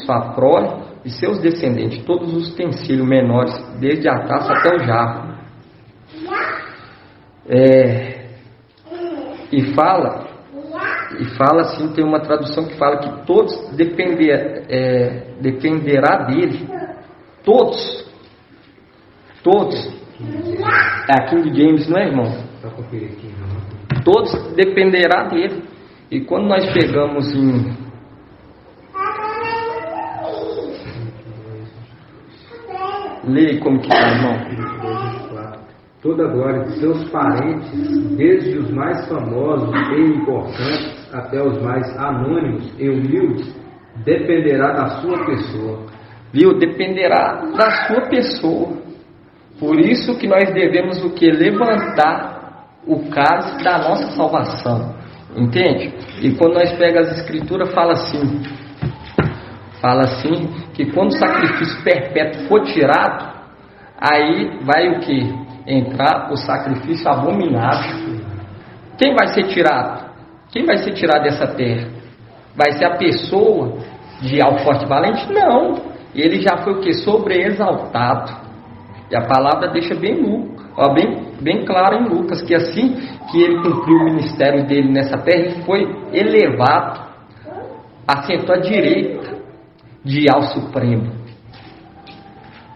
sua prole e seus descendentes, todos os utensílios menores, desde a taça até o jarro. E fala assim, tem uma tradução que fala que todos dependerá dele. Todos. É a King James, não é, irmão? Todos dependerá dele. E quando nós pegamos em lê como que está, irmão? Toda a glória de seus parentes, desde os mais famosos e importantes até os mais anônimos e humildes, dependerá da sua pessoa. Viu? Dependerá da sua pessoa. Por isso que nós devemos o que? Levantar o cálice da nossa salvação. Entende? E quando nós pegamos as escrituras, fala assim que quando o sacrifício perpétuo for tirado, aí vai o que? Entrar o sacrifício abominável. Quem vai ser tirado? Quem vai ser tirado dessa terra? Vai ser a pessoa de alforte valente? Não. Ele já foi o que? Sobreexaltado. E a palavra deixa bem claro em Lucas, que assim que ele cumpriu o ministério dele nessa terra, ele foi elevado, assentou à direita de ao Supremo.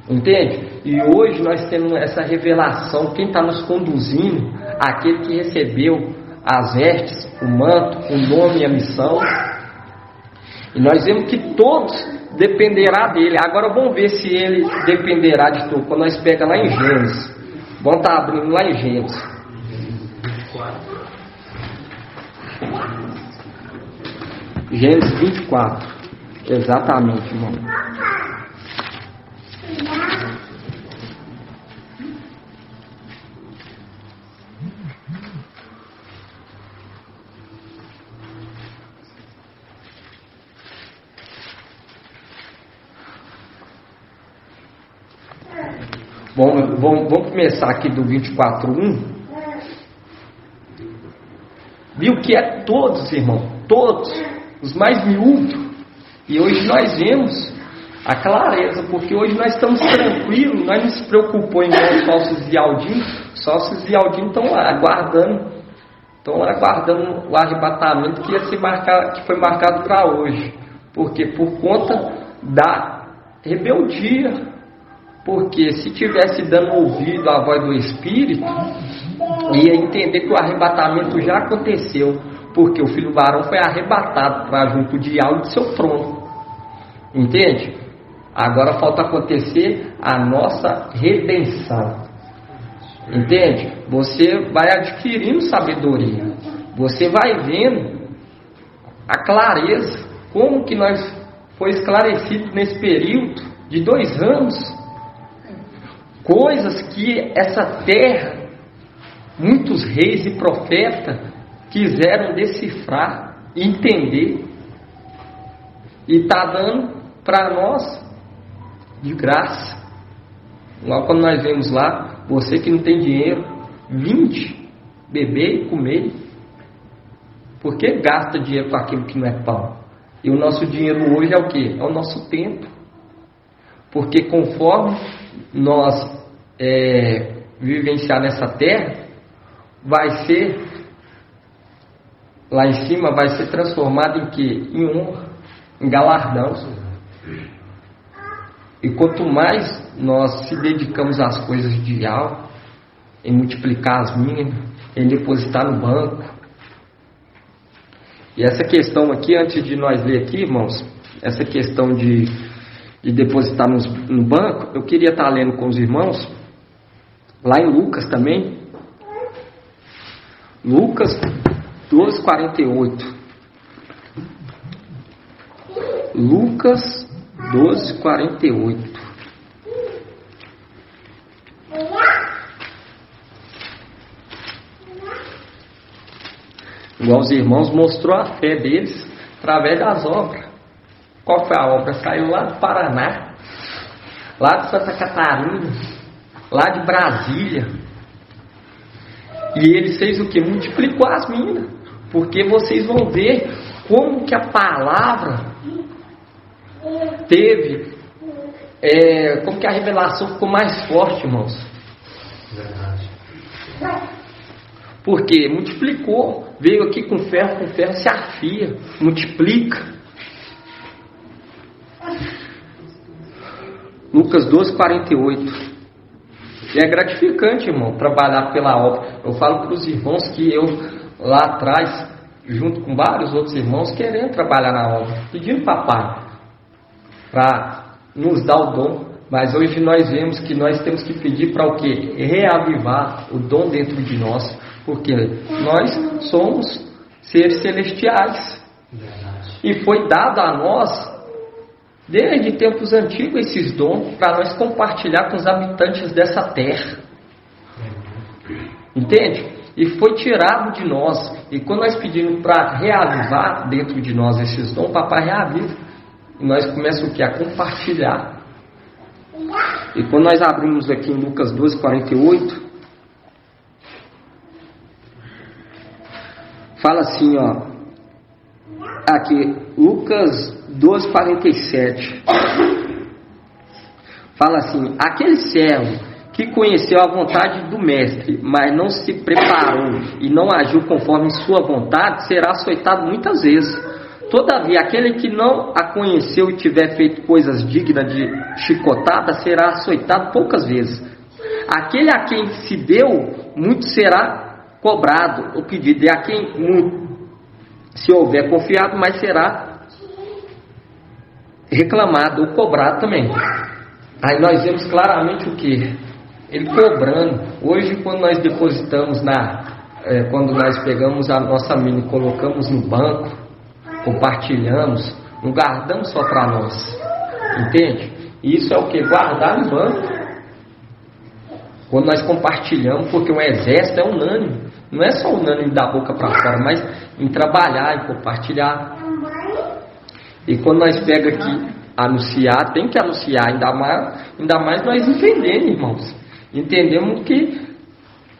Entende? E hoje nós temos essa revelação, quem está nos conduzindo, aquele que recebeu as vestes, o manto, o nome e a missão. E nós vemos que todos dependerá dele. Agora vamos ver se ele dependerá de tu. Quando nós pega lá em Gênesis, vamos estar abrindo lá em Gênesis. Gênesis 24. Exatamente, irmão. Bom, vamos começar aqui do 24:1. Viu que é todos, irmão, todos, os mais miúdos. E hoje nós vemos a clareza, porque hoje nós estamos tranquilos, nós não se preocupamos em os falsos e Aldinho. Os falsos e Aldinho estão lá aguardando o arrebatamento que foi marcado para hoje. Porque por conta da rebeldia. Porque se tivesse dando ouvido à voz do Espírito, ia entender que o arrebatamento já aconteceu, porque o filho varão foi arrebatado para junto de Yahweh de seu trono. Entende? Agora falta acontecer a nossa redenção. Entende? Você vai adquirindo sabedoria. Você vai vendo a clareza, como que nós foi esclarecido nesse período de 2 anos. Coisas que essa terra, muitos reis e profetas quiseram decifrar, entender, e está dando para nós de graça. Logo quando nós vemos lá, você que não tem dinheiro, 20, beber e comer, por que gasta dinheiro com aquilo que não é pão? E o nosso dinheiro hoje é o que? É o nosso tempo. Porque conforme nós vivenciar nessa terra, vai ser, lá em cima, vai ser transformado em quê? Em honra, em galardão. E quanto mais nós se dedicamos às coisas de algo, em multiplicar as mínimas, em depositar no banco. E essa questão aqui, antes de nós ler aqui, irmãos, essa questão de depositar no banco, eu queria estar lendo com os irmãos, lá em Lucas também, Lucas 12:48. Lucas 12:48. Igual os irmãos mostrou a fé deles através das obras. Qual foi a obra? Saiu lá do Paraná, lá de Santa Catarina, lá de Brasília. E ele fez o que? Multiplicou as minas. Porque vocês vão ver como que a palavra teve, como que a revelação ficou mais forte, irmãos. Verdade. Porque multiplicou, veio aqui com ferro se afia, multiplica. Lucas 12:48. E é gratificante, irmão, trabalhar pela obra. Eu falo para os irmãos que eu, lá atrás, junto com vários outros irmãos, querendo trabalhar na obra, pedindo papai para nos dar o dom. Mas hoje nós vemos que nós temos que pedir para o quê? Reavivar o dom dentro de nós. Porque nós somos seres celestiais. E foi dado a nós, desde tempos antigos, esses dons para nós compartilhar com os habitantes dessa terra. Entende? E foi tirado de nós. E quando nós pedimos para reavivar dentro de nós esses dons, o papai reaviva. E nós começamos o que? A compartilhar. E quando nós abrimos aqui em Lucas 12:48, fala assim, ó. Aqui, Lucas 12:47. Fala assim: aquele servo que conheceu a vontade do mestre, mas não se preparou e não agiu conforme sua vontade, será açoitado muitas vezes. Todavia, aquele que não a conheceu e tiver feito coisas dignas de chicotada, será açoitado poucas vezes. Aquele a quem se deu, muito será cobrado o pedido. E a quem muito se houver confiado, mais será reclamado ou cobrado também. Aí nós vemos claramente o que? Ele cobrando. Hoje, quando nós depositamos quando nós pegamos a nossa mina e colocamos no banco, compartilhamos, não guardamos só para nós, entende? Isso é o que? Guardar no banco. Quando nós compartilhamos, porque o exército é unânime, não é só unânime da boca para fora, mas em trabalhar, em compartilhar. E quando nós pega aqui anunciar, tem que anunciar, ainda mais nós entendemos, irmãos. Entendemos que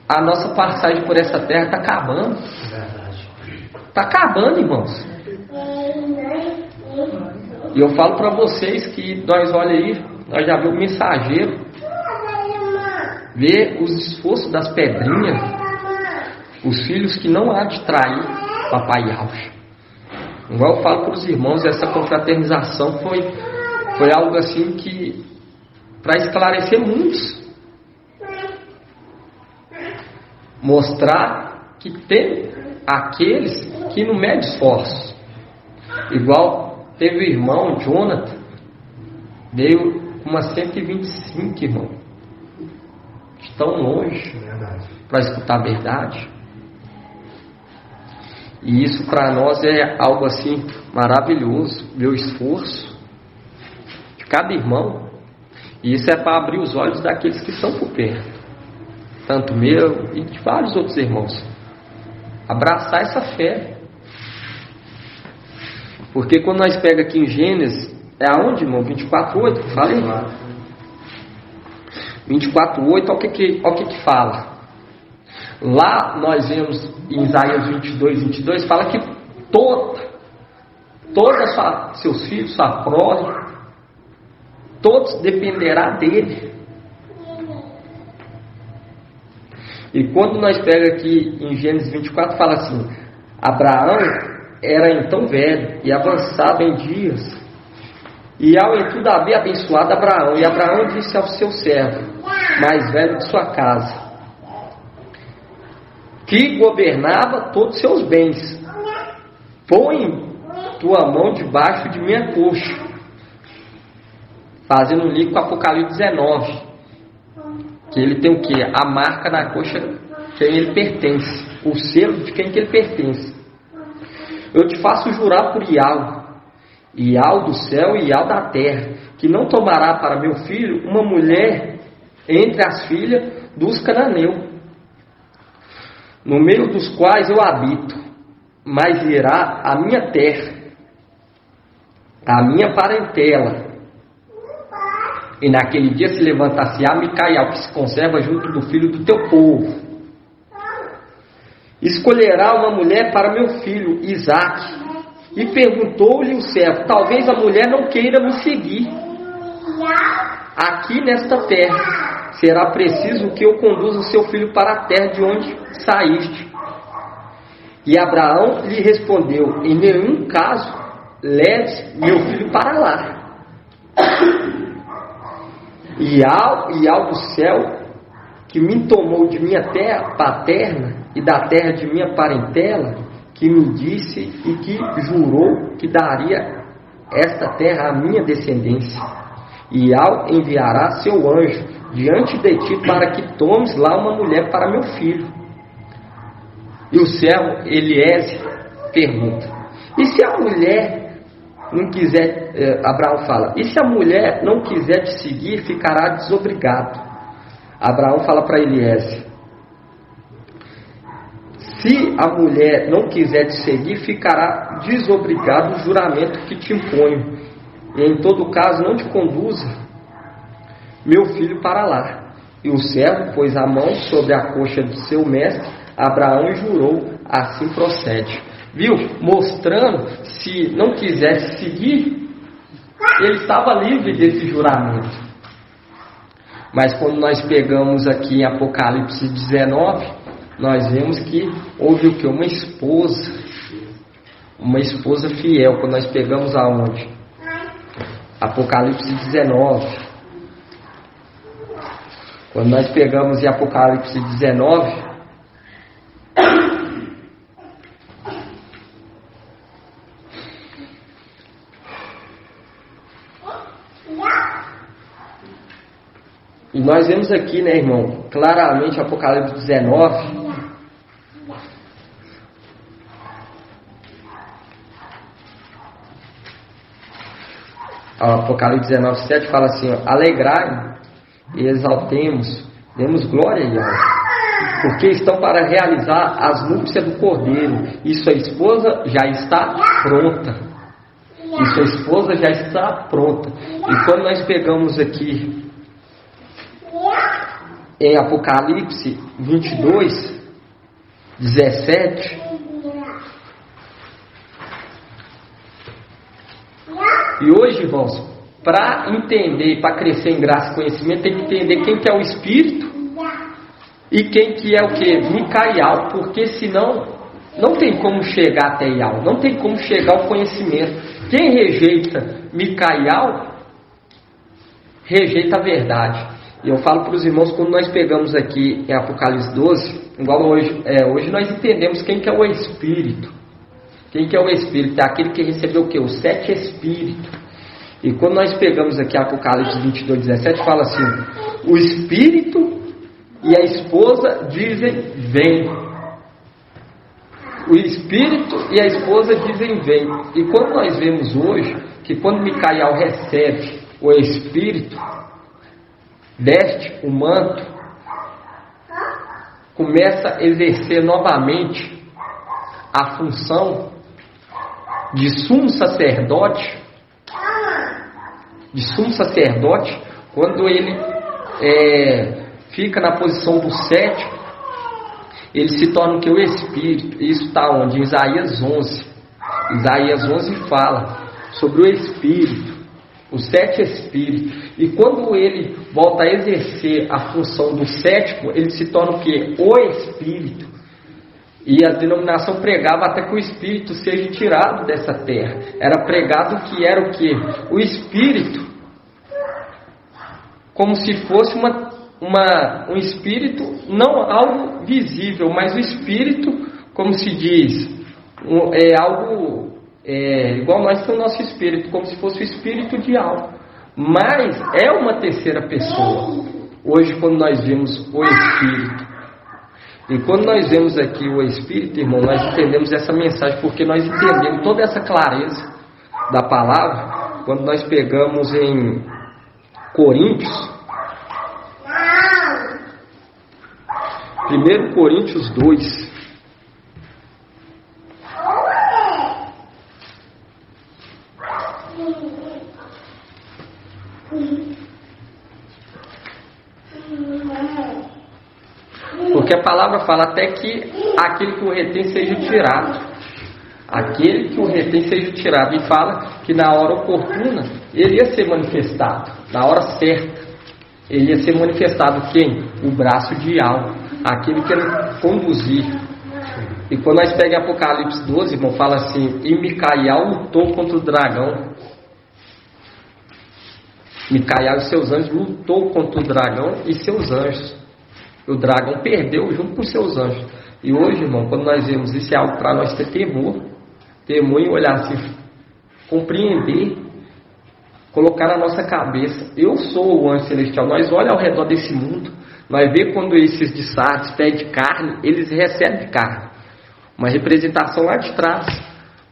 a nossa passagem por essa terra está acabando. Está acabando, irmãos. E eu falo para vocês que nós olha aí, nós já vimos o mensageiro, vê os esforços das pedrinhas, os filhos que não há de trair papai Alves. Igual eu falo para os irmãos, essa confraternização foi algo assim que, para esclarecer muitos, mostrar que tem aqueles que não medem esforços. Igual teve o irmão Jonathan, veio uma 125, irmão, de tão longe para escutar a verdade. E isso para nós é algo assim maravilhoso, ver o esforço de cada irmão. E isso é para abrir os olhos daqueles que estão por perto, tanto meu e de vários outros irmãos. Abraçar essa fé. Porque quando nós pega aqui em Gênesis, é aonde, irmão? 24:8, falei? 24:8, olha o que fala. Lá nós vemos em Isaías 22, fala que todos seus filhos, sua prole, todos dependerá dele. E quando nós pega aqui em Gênesis 24, fala assim: Abraão era então velho e avançado em dias, e ao em tudo havia abençoado Abraão. E Abraão disse ao seu servo mais velho de sua casa, que governava todos os seus bens: põe tua mão debaixo de minha coxa. Fazendo um link com Apocalipse 19, que ele tem o que? A marca na coxa, quem ele pertence, o selo de quem que ele pertence. Eu te faço jurar por Ial do céu e Ial da terra, que não tomará para meu filho uma mulher entre as filhas dos cananeus, no meio dos quais eu habito, mas irá a minha terra, a minha parentela. E naquele dia se levantar-se-á Micael, que se conserva junto do filho do teu povo. Escolherá uma mulher para meu filho Isaque. E perguntou-lhe o servo: talvez a mulher não queira me seguir aqui nesta terra. Será preciso que eu conduza o seu filho para a terra de onde saíste. E Abraão lhe respondeu: em nenhum caso leves meu filho para lá. E ao do céu, que me tomou de minha terra paterna e da terra de minha parentela, que me disse e que jurou que daria esta terra à minha descendência. E ao enviará seu anjo diante de ti para que tomes lá uma mulher para meu filho. E o servo Eliezer pergunta: e se a mulher não quiser, Abraão fala, e se a mulher não quiser te seguir, ficará desobrigado. Abraão fala para Eliezer: se a mulher não quiser te seguir, ficará desobrigado o juramento que te imponho. E em todo caso não te conduza meu filho para lá. E o servo pôs a mão sobre a coxa de seu mestre Abraão e jurou: assim procede. Viu? Mostrando, se não quisesse seguir, ele estava livre desse juramento. Mas quando nós pegamos aqui em Apocalipse 19, nós vemos que houve o que? Uma esposa fiel. Quando nós pegamos aonde? Apocalipse 19. Quando nós pegamos em Apocalipse 19, E nós vemos aqui, né, irmão, claramente Apocalipse 19. Apocalipse 19, 7 fala assim, ó, alegrai e exaltemos, demos glória e honra, porque estão para realizar as núpcias do Cordeiro, e sua esposa já está pronta. E sua esposa já está pronta. E quando nós pegamos aqui em Apocalipse 22, 17, e hoje, irmãos, para entender, para crescer em graça e conhecimento, tem que entender quem que é o Espírito e quem que é o que? Micael, porque senão não tem como chegar até Ial, não tem como chegar ao conhecimento. Quem rejeita Micael, rejeita a verdade. E eu falo para os irmãos, quando nós pegamos aqui em Apocalipse 12, igual hoje nós entendemos quem que é o Espírito. Quem que é o Espírito? É aquele que recebeu o quê? Os 7 Espíritos. E quando nós pegamos aqui Apocalipse 22, 17, fala assim, o Espírito e a esposa dizem, vem. O Espírito e a esposa dizem, vem. E quando nós vemos hoje, que quando Micael recebe o Espírito, veste o manto, começa a exercer novamente a função de sumo sacerdote, quando ele fica na posição do sétimo, ele se torna o que? O Espírito. Isso está onde? Em Isaías 11. Isaías 11 fala sobre o Espírito, os 7 Espíritos. E quando ele volta a exercer a função do sétimo, ele se torna o que? O Espírito. E a denominação pregava até que o Espírito seja tirado dessa terra. Era pregado que era o que? O Espírito, como se fosse um Espírito, não algo visível, mas o Espírito, como se diz, é algo igual nós temos o nosso Espírito, como se fosse o Espírito de algo. Mas é uma terceira pessoa. Hoje, quando nós vemos o Espírito, e quando nós vemos aqui o Espírito, irmão, nós entendemos essa mensagem, porque nós entendemos toda essa clareza da palavra, quando nós pegamos em Coríntios, 1 Coríntios 2, porque a palavra fala até que aquele que o retém seja tirado. Aquele que o retém seja tirado. E fala que na hora oportuna ele ia ser manifestado. Na hora certa ele ia ser manifestado. Quem? O braço de algo. Aquele que ele conduzir. E quando nós pegamos Apocalipse 12, irmão, fala assim, e Micael lutou contra o dragão. Micael e seus anjos lutou contra o dragão e seus anjos. O dragão perdeu junto com seus anjos. E hoje, irmão, quando nós vemos isso, é algo para nós ter temor. Temor em olhar assim, compreender, colocar na nossa cabeça. Eu sou o anjo celestial. Nós olhamos ao redor desse mundo, nós vemos quando esses de Sardes pedem carne, eles recebem carne. Uma representação lá de trás.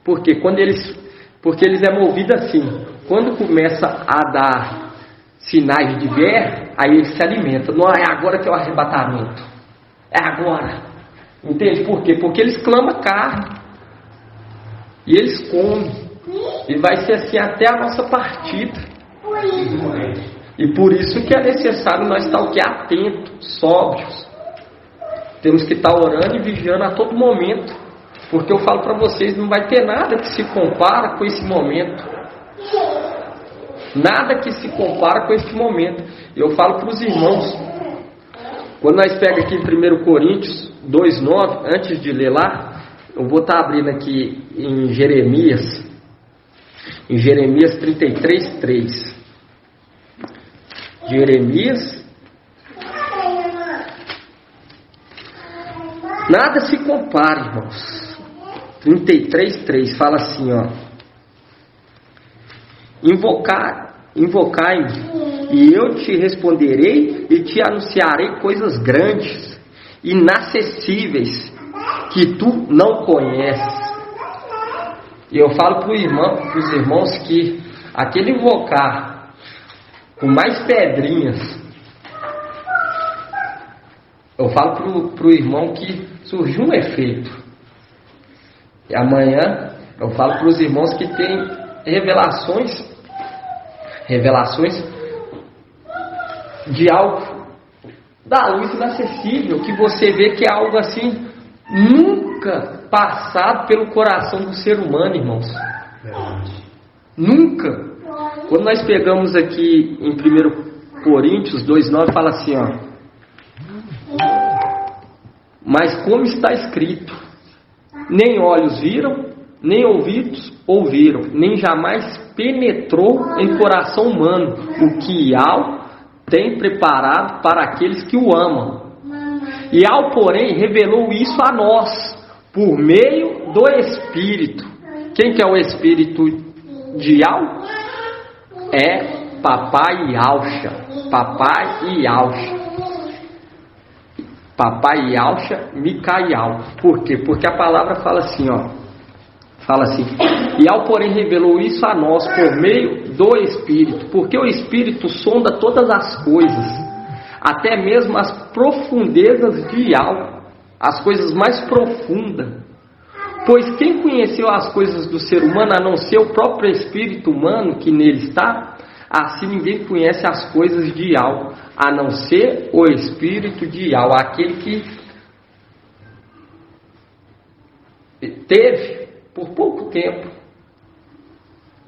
Porque eles é movido assim. Quando começa a dar sinais de guerra, aí eles se alimentam. Não é agora que é o arrebatamento. É agora. Entende por quê? Porque eles clamam carne. E eles comem. E vai ser assim até a nossa partida. E por isso que é necessário nós estar o que? Atentos, sóbrios. Temos que estar orando e vigiando a todo momento. Porque eu falo para vocês, não vai ter nada que se compara com esse momento. Nada que se compara com este momento. Eu falo para os irmãos, quando nós pegamos aqui em 1 Coríntios 2,9, antes de ler lá, eu vou estar abrindo aqui em Jeremias 33,3. Jeremias, nada se compara, irmãos. 33,3 fala assim, ó. Invocai e eu te responderei e te anunciarei coisas grandes, inacessíveis, que tu não conheces. E eu falo para os irmãos que aquele invocar com mais pedrinhas, eu falo para o irmão que surgiu um efeito. E amanhã eu falo para os irmãos que tem revelações de algo da luz inacessível, que você vê que é algo assim nunca passado pelo coração do ser humano, irmãos. Nunca. Quando nós pegamos aqui em 1 Coríntios 2,9, fala assim, ó: mas como está escrito, nem olhos viram, nem ouvidos ouviram, nem jamais penetrou em coração humano o que Yahweh tem preparado para aqueles que o amam. E Yahweh, porém, revelou isso a nós, por meio do Espírito. Quem que é o Espírito de Yahweh? É Papai Yahusha. Papai Yahusha. Papai Yahusha Mikaial. Por quê? Porque a palavra fala assim, ó. Fala assim: Yahweh, porém, revelou isso a nós por meio do Espírito, porque o Espírito sonda todas as coisas, até mesmo as profundezas de Yahweh, as coisas mais profundas. Pois quem conheceu as coisas do ser humano, a não ser o próprio Espírito humano que nele está? Assim ninguém conhece as coisas de Yahweh, a não ser o Espírito de Yahweh, aquele que teve por pouco tempo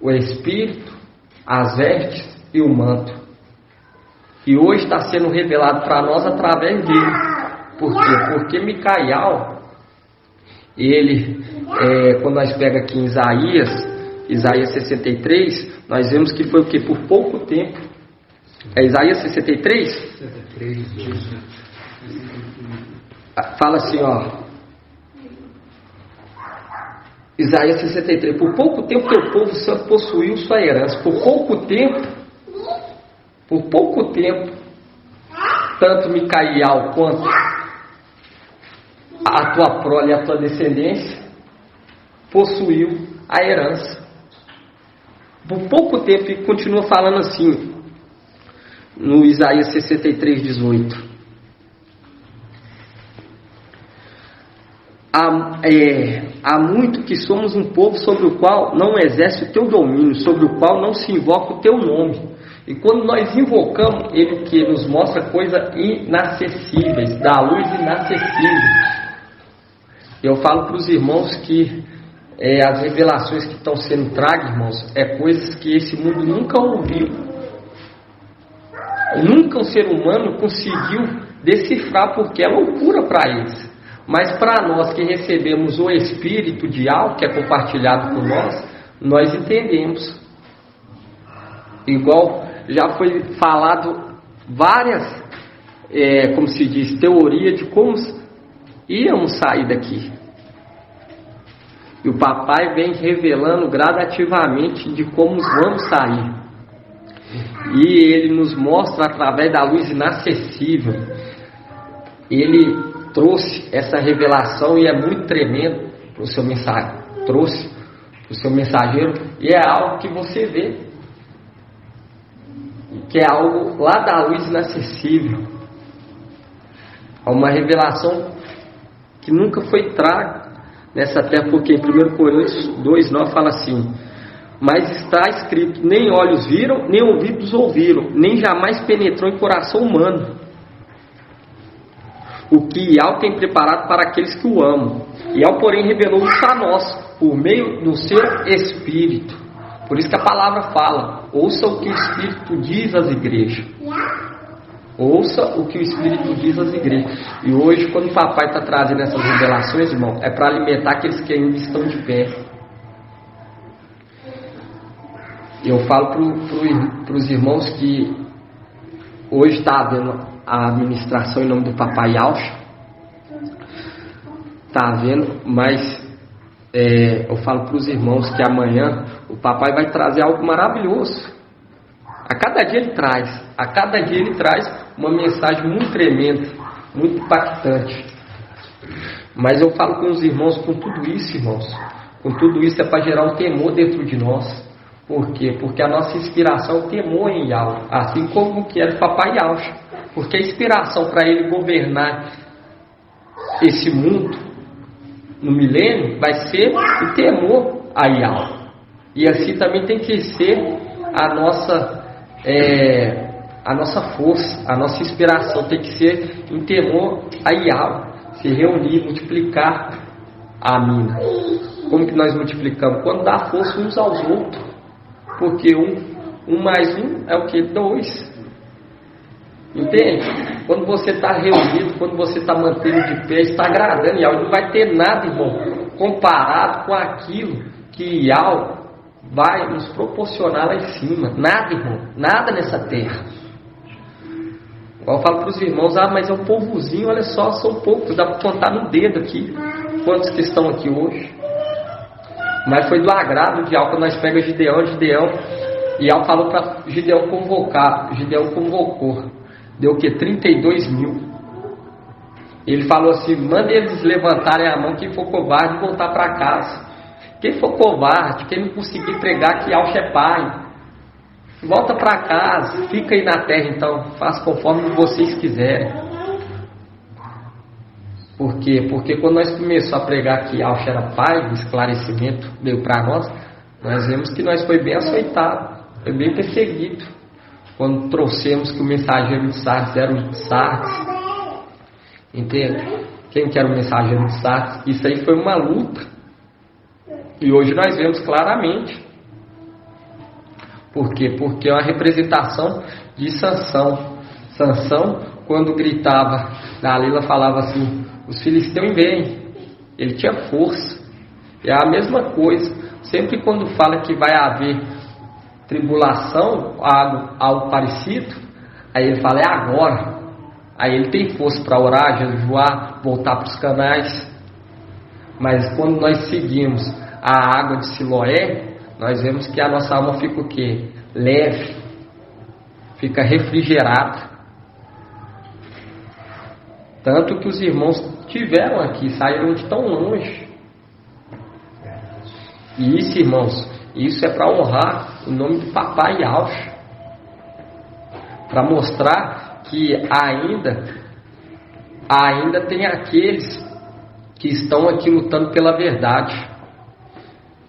o Espírito, as vestes e o manto, e hoje está sendo revelado para nós através dele. Por quê? Porque Micael, ele, quando nós pegamos aqui em Isaías 63, nós vemos que foi o quê? Por pouco tempo. É Isaías 63? 63. Fala assim, ó. Isaías 63. Por pouco tempo teu povo santo possuiu sua herança. Por pouco tempo, tanto Micael quanto a tua prole e a tua descendência possuiu a herança. Por pouco tempo, e continua falando assim no Isaías 63, 18. Há muito que somos um povo sobre o qual não exerce o teu domínio, sobre o qual não se invoca o teu nome. E quando nós invocamos, ele que nos mostra coisas inacessíveis, da luz inacessível. Eu falo para os irmãos que as revelações que estão sendo tragas, irmãos, é coisas que esse mundo nunca ouviu. Nunca um ser humano conseguiu decifrar, porque é loucura para eles. Mas para nós que recebemos o Espírito de algo que é compartilhado com nós entendemos. Igual já foi falado várias, como se diz, teoria de como íamos sair daqui. E o papai vem revelando gradativamente de como vamos sair. E ele nos mostra através da luz inacessível. Ele trouxe essa revelação e é muito tremendo para o seu mensageiro. Trouxe para o seu mensageiro e é algo que você vê. Que é algo lá da luz inacessível. É uma revelação que nunca foi traga nessa terra, porque em 1 Coríntios 2,9 fala assim: mas está escrito, nem olhos viram, nem ouvidos ouviram, nem jamais penetrou em coração humano o que Yahweh tem preparado para aqueles que o amam. Yahweh, porém, revelou isso a nós, por meio do seu Espírito. Por isso que a palavra fala: ouça o que o Espírito diz às igrejas. Ouça o que o Espírito diz às igrejas. E hoje, quando o papai está trazendo essas revelações, irmão, é para alimentar aqueles que ainda estão de pé. Eu falo para os irmãos que hoje está havendo a administração em nome do papai Yahusha. Está havendo, mas eu falo para os irmãos que amanhã o papai vai trazer algo maravilhoso A cada dia ele traz uma mensagem muito tremenda, muito impactante. Mas eu falo com os irmãos, com tudo isso, irmãos, com tudo isso é para gerar um temor dentro de nós. Por quê? Porque a nossa inspiração é o temor em Yahweh, assim como que era o papai Yahweh. Porque a inspiração para ele governar esse mundo no milênio vai ser o temor a Yahweh. E assim também tem que ser a nossa força, a nossa inspiração tem que ser em temor a Yahweh. Se reunir, multiplicar a mina. Como que nós multiplicamos? Quando dá força uns aos outros. Porque um mais um é o que? 2. Entende? Quando você está reunido, quando você está mantendo de pé, está agradando Yahweh, não vai ter nada, irmão, comparado com aquilo que Yahweh vai nos proporcionar lá em cima. Nada, irmão, nada nessa terra. Igual eu falo para os irmãos, mas é um povozinho, olha só, são poucos, dá para contar no dedo aqui, quantos que estão aqui hoje. Mas foi do agrado de Yahweh, quando nós pegamos Gideão, e Yahweh falou para Gideão convocar, Gideão convocou, deu o que? 32 mil. Ele falou assim, manda eles levantarem a mão, quem for covarde, voltar para casa. Quem for covarde, quem não conseguir pregar que Yahweh é pai, volta para casa, fica aí na terra então, faça conforme vocês quiserem. Por quê? Porque quando nós começamos a pregar que Yahweh era pai, o esclarecimento veio para nós vemos que nós foi bem açoitado, foi bem perseguido. Quando trouxemos que o mensageiro de Sardes era o de Sardes. Entende? Quem que era o mensageiro de Sardes? Isso aí foi uma luta. E hoje nós vemos claramente. Por quê? Porque é uma representação de Sansão. Sansão, quando gritava, Dalila falava assim, os filisteus vêm. Ele tinha força. É a mesma coisa. Sempre quando fala que vai haver tribulação, algo parecido, aí ele fala, é agora. Aí ele tem força para orar, jejuar, voltar para os canais. Mas quando nós seguimos a água de Siloé, nós vemos que a nossa alma fica o quê? Leve, fica refrigerada. Tanto que os irmãos tiveram aqui, saíram de tão longe. E isso, irmãos, isso é para honrar o nome do papai Yahweh, para mostrar que ainda tem aqueles que estão aqui lutando pela verdade.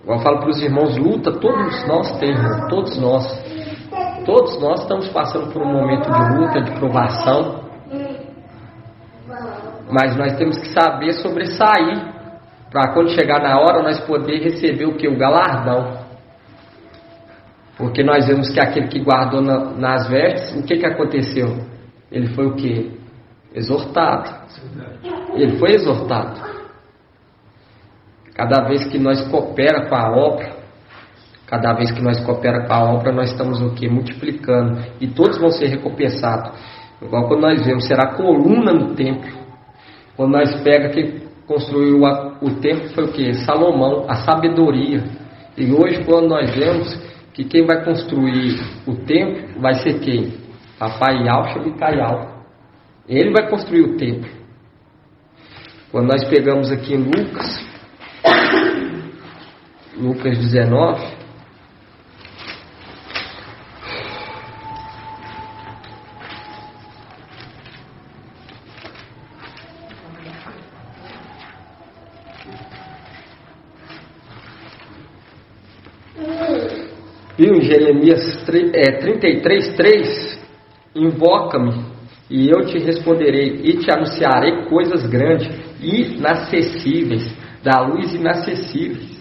Eu falo para os irmãos, luta, todos nós temos, todos nós estamos passando por um momento de luta, de provação, mas nós temos que saber sobressair, para quando chegar na hora nós poder receber o que? O galardão. Porque nós vemos que aquele que guardou nas vestes, o que aconteceu? Ele foi o que? Exortado. Ele foi exortado. Cada vez que nós coopera com a obra, nós estamos o que? Multiplicando. E todos vão ser recompensados. Igual quando nós vemos, será coluna no templo. Quando nós pega quem construiu o templo foi o que? Salomão, a sabedoria. E hoje quando nós vemos que quem vai construir o templo vai ser quem? Papai Yahweh e Caial. Ele vai construir o templo. Quando nós pegamos aqui em Lucas 19, viu em Jeremias 33:3, invoca-me e eu te responderei e te anunciarei coisas grandes e inacessíveis, da luz inacessíveis.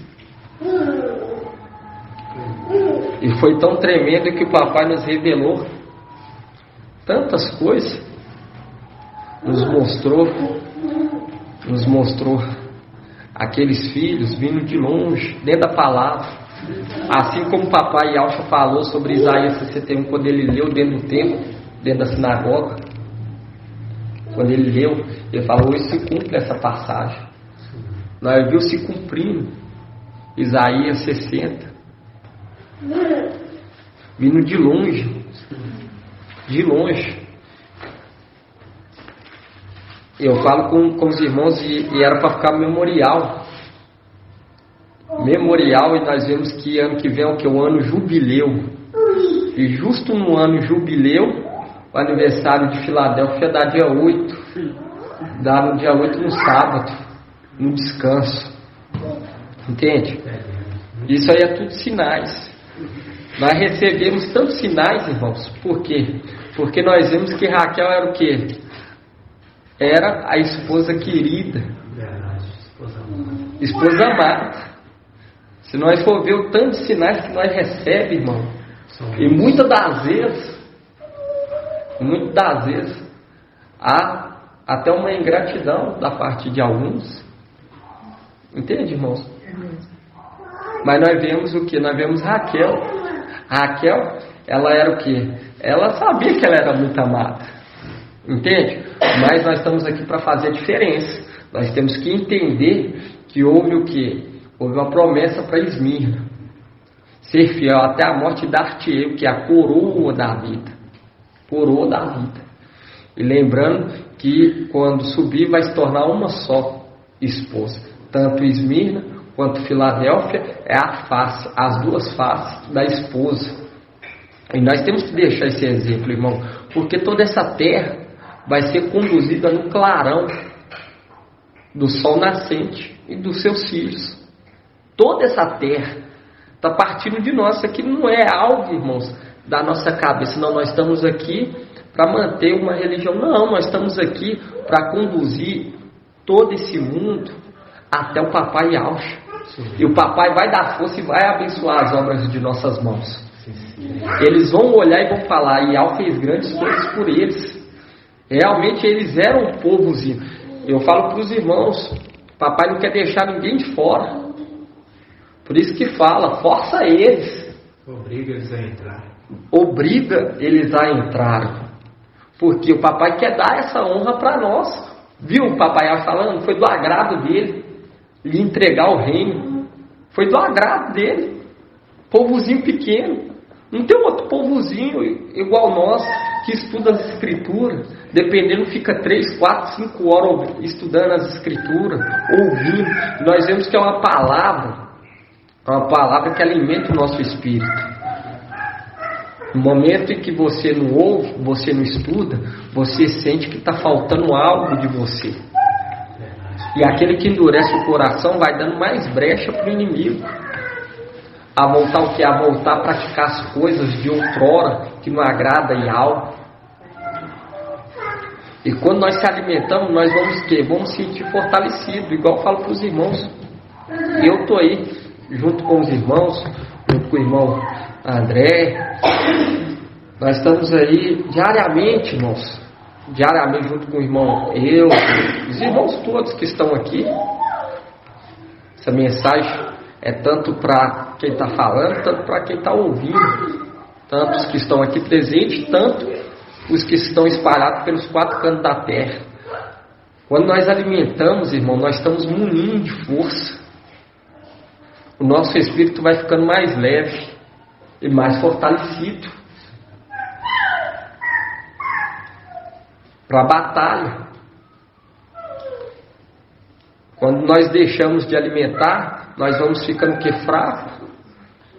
E foi tão tremendo que o papai nos revelou tantas coisas, nos mostrou aqueles filhos vindo de longe, dentro da palavra. Assim como o papai Yahweh falou sobre Isaías 61, quando ele leu dentro do templo, dentro da sinagoga, quando ele leu, ele falou, hoje se cumpre essa passagem. Nós vimos se cumprindo Isaías 60, vindo de longe, de longe. Eu falo com os irmãos e era para ficar memorial. Memorial, e nós vemos que ano que vem é o que? O ano jubileu. E justo no ano jubileu, o aniversário de Filadélfia dá dia 8. Dá no dia 8 no sábado, no descanso. Entende? Isso aí é tudo sinais. Nós recebemos tantos sinais, irmãos. Por quê? Porque nós vemos que Raquel era o quê? Era a esposa querida. Esposa amada. Se nós for ver o tanto de sinais que nós recebemos, irmão, e muitas das vezes, há até uma ingratidão da parte de alguns. Entende, irmãos? Mas nós vemos o que? Nós vemos Raquel. Raquel, ela era o que? Ela sabia que ela era muito amada. Entende? Mas nós estamos aqui para fazer a diferença. Nós temos que entender que houve o que? Houve uma promessa para Esmirna. Ser fiel até a morte dar-te-ei, que é a coroa da vida. Coroa da vida. E lembrando que quando subir vai se tornar uma só esposa. Tanto Esmirna quanto Filadélfia é a face, as duas faces da esposa. E nós temos que deixar esse exemplo, irmão, porque toda essa terra vai ser conduzida no clarão do sol nascente e dos seus filhos. Toda essa terra está partindo de nós. Isso aqui não é algo, irmãos, da nossa cabeça. Não, nós estamos aqui para manter uma religião. Não, nós estamos aqui para conduzir todo esse mundo até o Papai Yahshua. E o Papai vai dar força e vai abençoar as obras de nossas mãos. Eles vão olhar e vão falar: Yahweh fez grandes coisas por eles. Realmente eles eram um povozinho. Eu falo para os irmãos: Papai não quer deixar ninguém de fora. Por isso que fala, força eles. Obriga eles a entrar. Obriga eles a entrar. Porque o Papai quer dar essa honra para nós. Viu o Papai falando? Foi do agrado dele lhe entregar o reino. Foi do agrado dele. Povozinho pequeno. Não tem outro povozinho igual nós que estuda as escrituras. Dependendo, fica 3, 4, 5 horas estudando as escrituras, ouvindo. Nós vemos que é uma palavra que alimenta o nosso espírito. No momento em que você não ouve, você não estuda, você sente que está faltando algo de você. E aquele que endurece o coração vai dando mais brecha para o inimigo. A voltar o que? A voltar a praticar as coisas de outrora que não agrada e algo. E quando nós se alimentamos, nós vamos o quê? Vamos sentir fortalecido. Igual eu falo para os irmãos. Eu estou aí junto com os irmãos, junto com o irmão André. Nós estamos aí diariamente, irmãos. Diariamente junto com o irmão os irmãos todos que estão aqui. Essa mensagem é tanto para quem está falando, tanto para quem está ouvindo. Tanto os que estão aqui presentes, tanto os que estão espalhados pelos 4 cantos da terra. Quando nós alimentamos, irmão, nós estamos munindo de força. O nosso espírito vai ficando mais leve e mais fortalecido para a batalha. Quando nós deixamos de alimentar, nós vamos ficando fraco.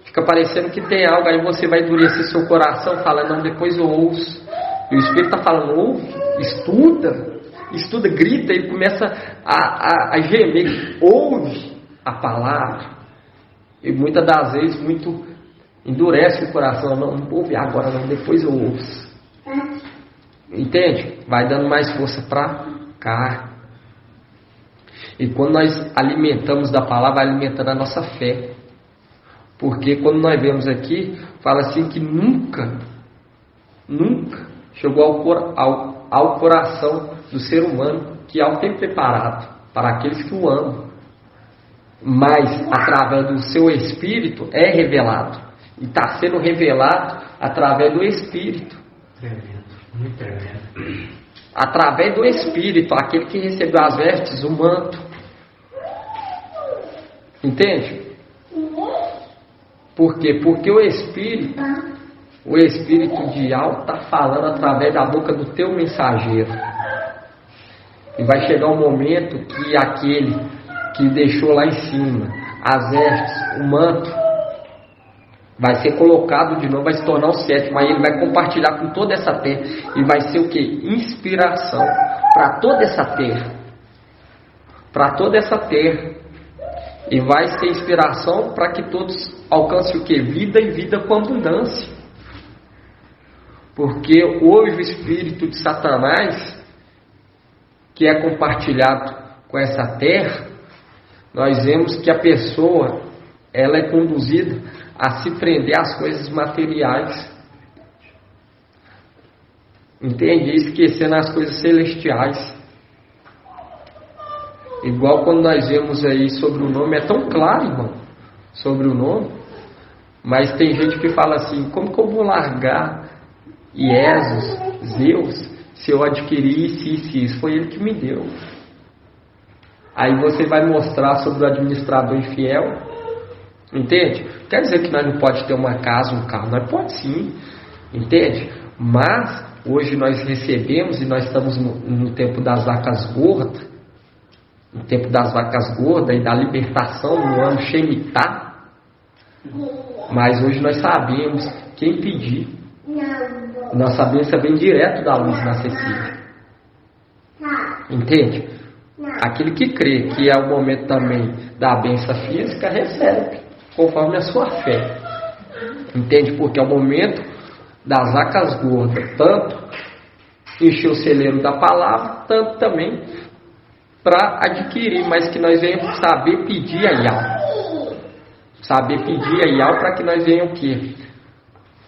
Fica parecendo que tem algo, aí você vai endurecer seu coração, falando: não, depois eu ouço. E o Espírito está falando: ouve, estuda, grita. Ele começa a gemer, ouve a palavra. E muitas das vezes muito endurece o coração: não vou ouvir agora, não, depois eu ouço. Entende? Vai dando mais força para cá. E quando nós alimentamos da palavra, vai alimentando a nossa fé. Porque quando nós vemos aqui, fala assim que nunca chegou ao coração do ser humano que algo tem preparado para aqueles que o amam. Mas através do seu Espírito é revelado. E está sendo revelado através do Espírito. Tremendo, muito tremendo. Através do Espírito, aquele que recebeu as vestes, o manto. Entende? Por quê? Porque o Espírito o Espírito de Yahweh está falando através da boca do teu mensageiro. E vai chegar um momento que aquele que deixou lá em cima as vestes, o manto, vai ser colocado de novo, vai se tornar o sétimo. Aí ele vai compartilhar com toda essa terra. E vai ser o que? Inspiração para toda essa terra. Para toda essa terra. E vai ser inspiração para que todos alcancem o que? Vida e vida com abundância. Porque hoje o espírito de Satanás, que é compartilhado com essa terra, nós vemos que a pessoa, ela é conduzida a se prender às coisas materiais. Entende? Esquecendo as coisas celestiais. Igual quando nós vemos aí sobre o nome, é tão claro, irmão, sobre o nome, mas tem gente que fala assim, como que eu vou largar Jesus, Zeus, se eu adquirir isso? Foi ele que me deu. Aí você vai mostrar sobre o administrador infiel, entende? Quer dizer que nós não pode ter uma casa, um carro, nós pode sim, entende? Mas hoje nós recebemos, e nós estamos no tempo das vacas gordas, no tempo das vacas gordas e da libertação no ano Shemitah. Mas hoje nós sabemos quem pedir. Nossa bênção vem direto da luz inacessível. Entende? Aquele que crê que é o momento também da bênção física, recebe, conforme a sua fé. Entende? Porque é o momento das vacas gordas, tanto encher o celeiro da palavra, tanto também para adquirir, mas que nós venhamos saber pedir a Yahweh. Saber pedir a Yahweh para que nós venhamos o quê?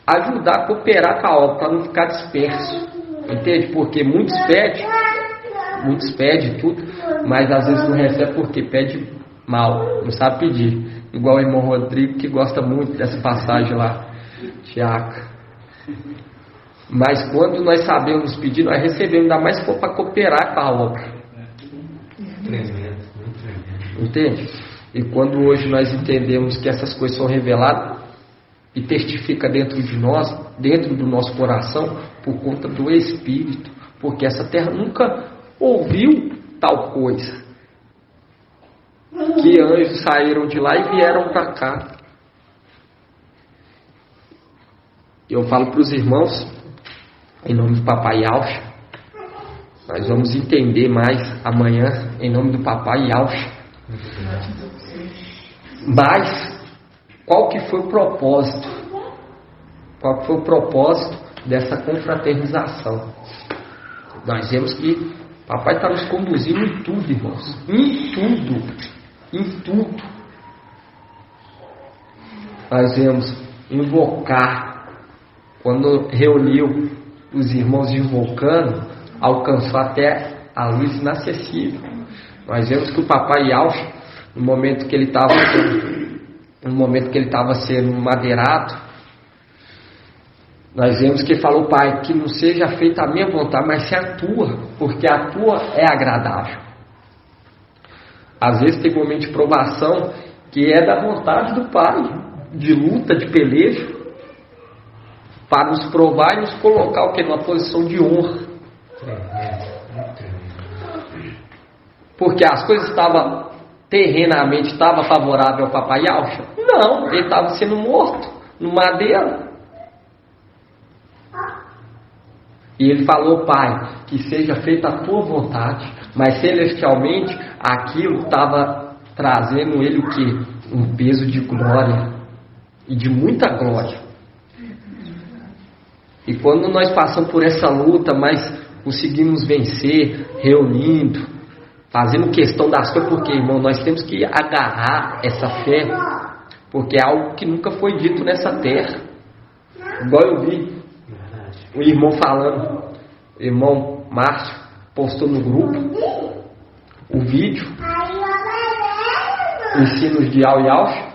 Ajudar a cooperar com a obra, para não ficar disperso. Entende? Porque muitos pedem tudo, mas às vezes não recebe porque pede mal, não sabe pedir. Igual o irmão Rodrigo, que gosta muito dessa passagem lá, Tiago. Mas quando nós sabemos pedir, nós recebemos, ainda mais se for para cooperar com a obra. Tremendo, muito tremendo. Entende? E quando hoje nós entendemos que essas coisas são reveladas e testifica dentro de nós, dentro do nosso coração, por conta do Espírito, porque essa terra nunca ouviu tal coisa, que anjos saíram de lá e vieram para cá. Eu falo para os irmãos, em nome do Papai Yahweh, nós vamos entender mais amanhã, em nome do Papai Yahweh. Mas qual que foi o propósito? Qual que foi o propósito dessa confraternização? Nós vemos que Papai está nos conduzindo em tudo, irmãos. Em tudo. Em tudo. Nós vemos invocar. Quando reuniu os irmãos invocando, alcançou até a luz inacessível. Nós vemos que o Papai Yahweh, no momento que ele estava sendo madeirado, nós vemos que ele falou: Pai, que não seja feita a minha vontade, mas se a tua, porque a tua é agradável. Às vezes tem um momento de provação que é da vontade do Pai, de luta, de pelejo, para nos provar e nos colocar o que? Numa posição de honra. Porque as coisas estavam terrenamente favoráveis ao Papai Yahweh? Não, ele estava sendo morto no madeiro. E ele falou: Pai, que seja feita a tua vontade. Mas celestialmente aquilo estava trazendo ele o quê? Um peso de glória, e de muita glória. E quando nós passamos por essa luta, mas conseguimos vencer, reunindo, fazendo questão das coisas, porque, irmão, nós temos que agarrar essa fé, porque é algo que nunca foi dito nessa terra. Igual eu vi o irmão falando, o irmão Márcio postou no grupo o vídeo, ensinos de Yahweh.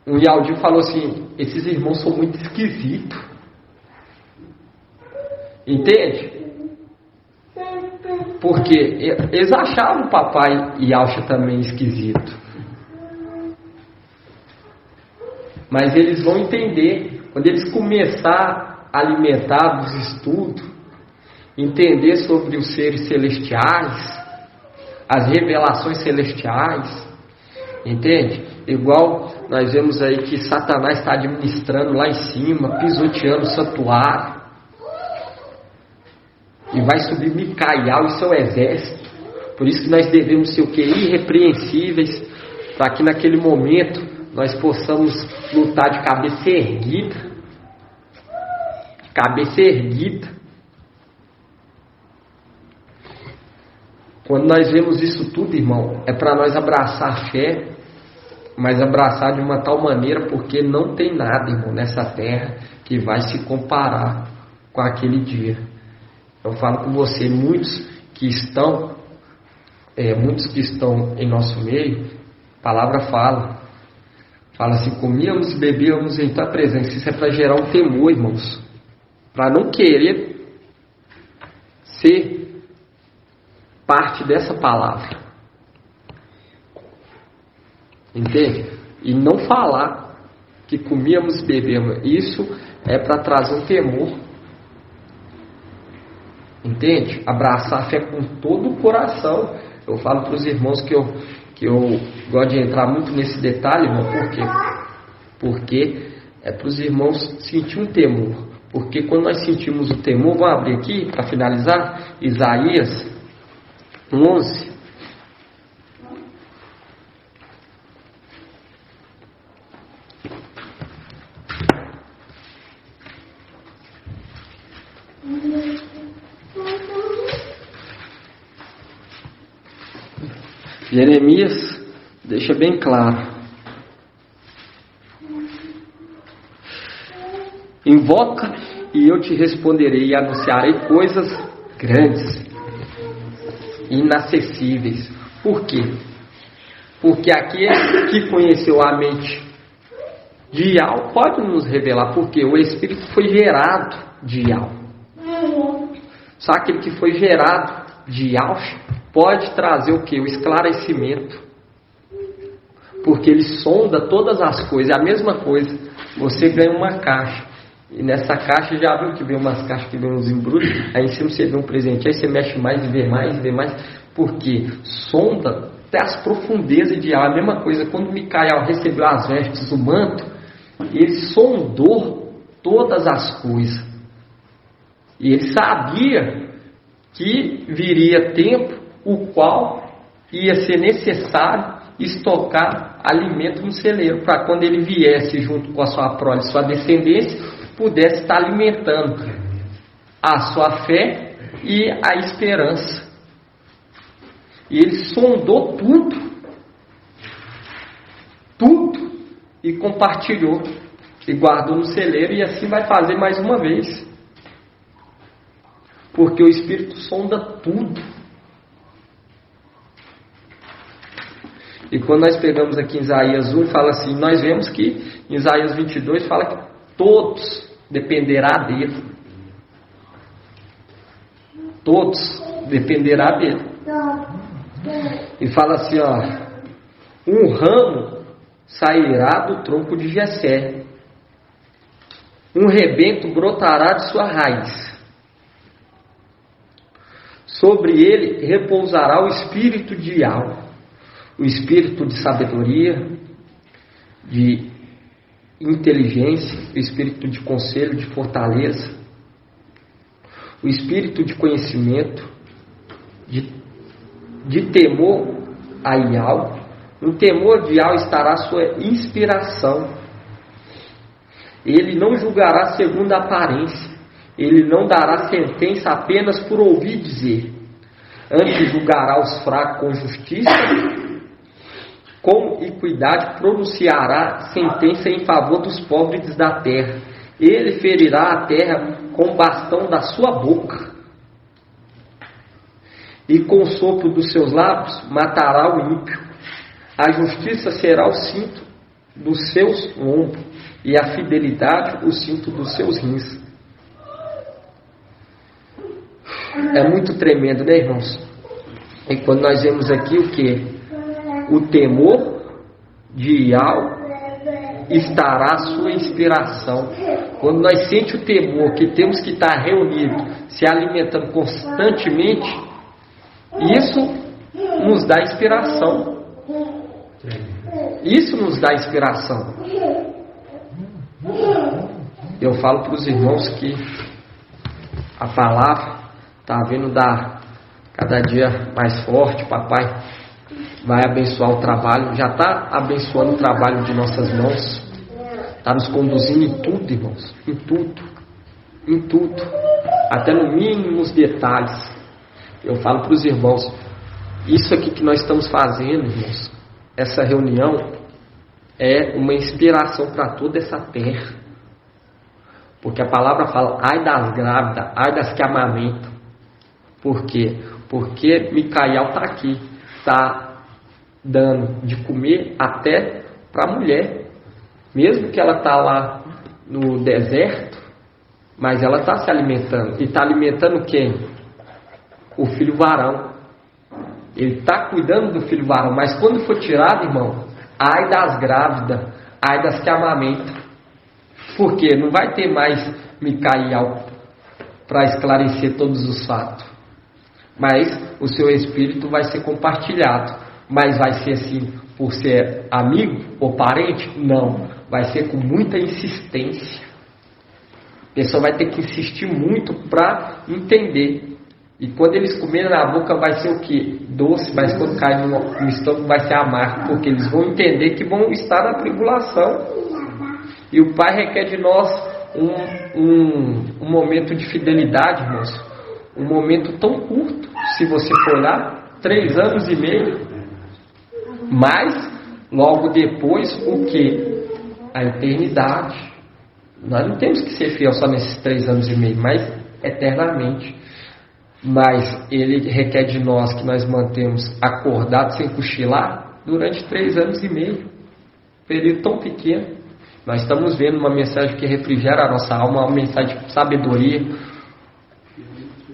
Um Yahudi falou assim: esses irmãos são muito esquisitos. Entende? Porque eles achavam o Papai Yahweh também esquisito. Mas eles vão entender Quando eles começarem a alimentar dos estudos, entender sobre os seres celestiais, as revelações celestiais, entende? Igual nós vemos aí que Satanás está administrando lá em cima, pisoteando o santuário, e vai subir Micael e seu exército. Por isso que nós devemos ser o que? Irrepreensíveis, para que naquele momento nós possamos lutar de cabeça erguida. De cabeça erguida. Quando nós vemos isso tudo, irmão, é para nós abraçar a fé, mas abraçar de uma tal maneira, porque não tem nada, irmão, nessa terra que vai se comparar com aquele dia. Eu falo com você, muitos que estão em nosso meio, a palavra fala assim, comíamos e bebíamos em tua presença. Isso é para gerar um temor, irmãos, para não querer ser parte dessa palavra, entende? E não falar que comíamos e bebíamos. Isso é para trazer um temor, entende? Abraçar a fé com todo o coração. Eu falo para os irmãos que eu gosto de entrar muito nesse detalhe, irmão. Por quê? Porque é para os irmãos sentir um temor. Porque quando nós sentimos o temor, vamos abrir aqui para finalizar, Isaías 11. Jeremias deixa bem claro: invoca e eu te responderei e anunciarei coisas grandes, inacessíveis. Por quê? Porque aquele que conheceu a mente de Yahweh pode nos revelar, porque o Espírito foi gerado de Yahweh. Só aquele que foi gerado de Yahweh pode trazer o que? O esclarecimento. Porque ele sonda todas as coisas. É a mesma coisa. Você ganha uma caixa. E nessa caixa, já viu que vem umas caixas que vem uns embrulhos? Aí em cima você vê um presente. Aí você mexe mais e vê mais e vê mais. Porque sonda até as profundezas de ar. A mesma coisa, quando Micael recebeu as vestes, o manto, ele sondou todas as coisas. E ele sabia que viria tempo o qual ia ser necessário estocar alimento no celeiro, para quando ele viesse junto com a sua prole, sua descendência, pudesse estar alimentando a sua fé e a esperança. E ele sondou tudo, e compartilhou, e guardou no celeiro, e assim vai fazer mais uma vez. Porque o Espírito sonda tudo. E quando nós pegamos aqui em Isaías 1, fala assim, nós vemos que em Isaías 22 fala que todos dependerá dele. Todos dependerá dele. E fala assim, um ramo sairá do tronco de Jessé, um rebento brotará de sua raiz. Sobre ele repousará o espírito de Yahweh, o espírito de sabedoria, de inteligência, o espírito de conselho, de fortaleza, o espírito de conhecimento, de temor a Yahweh. No temor de Yahweh estará a sua inspiração. Ele não julgará segundo a aparência, ele não dará sentença apenas por ouvir dizer, antes julgará os fracos com justiça, com equidade pronunciará sentença em favor dos pobres da terra. Ele ferirá a terra com o bastão da sua boca, e com o sopro dos seus lábios matará o ímpio. A justiça será o cinto dos seus lombos, e a fidelidade o cinto dos seus rins. É muito tremendo, né, irmãos? E quando nós vemos aqui o que? O temor de Yahweh estará a sua inspiração. quando nós sentimos o temor que temos que estar reunidos, se alimentando constantemente, isso nos dá inspiração. Isso nos dá inspiração. Eu falo para os irmãos que a palavra está vindo dar cada dia mais forte. Papai vai abençoar o trabalho, já está abençoando o trabalho de nossas mãos, está nos conduzindo em tudo, irmãos, em tudo, até no mínimos detalhes. Eu falo para os irmãos, isso aqui que nós estamos fazendo, irmãos, essa reunião é uma inspiração para toda essa terra, porque a palavra fala, ai das grávidas, ai das que amamentam. Por quê? Porque Micael está aqui, está dando de comer até para a mulher, mesmo que ela está lá no deserto, mas ela está se alimentando. E está alimentando quem? O filho varão. Ele está cuidando do filho varão, mas quando for tirado, irmão, ai das grávidas, ai das que amamentam. Porque não vai ter mais Micael para esclarecer todos os fatos, mas o seu espírito vai ser compartilhado. Mas vai ser assim por ser amigo ou parente? Não, vai ser com muita insistência. A pessoa vai ter que insistir muito para entender. E quando eles comerem na boca vai ser o que? Doce, mas quando cai no estômago vai ser amargo, porque eles vão entender que vão estar na tribulação. E o Pai requer de nós um momento de fidelidade, irmãos. Um momento tão curto, se você for olhar, 3 anos e meio. Mas, logo depois, o que? A eternidade. Nós não temos que ser fiel só nesses 3 anos e meio, mas eternamente. Mas Ele requer de nós que nós mantemos acordados sem cochilar durante 3 anos e meio. Período tão pequeno. Nós estamos vendo uma mensagem que refrigera a nossa alma, uma mensagem de sabedoria,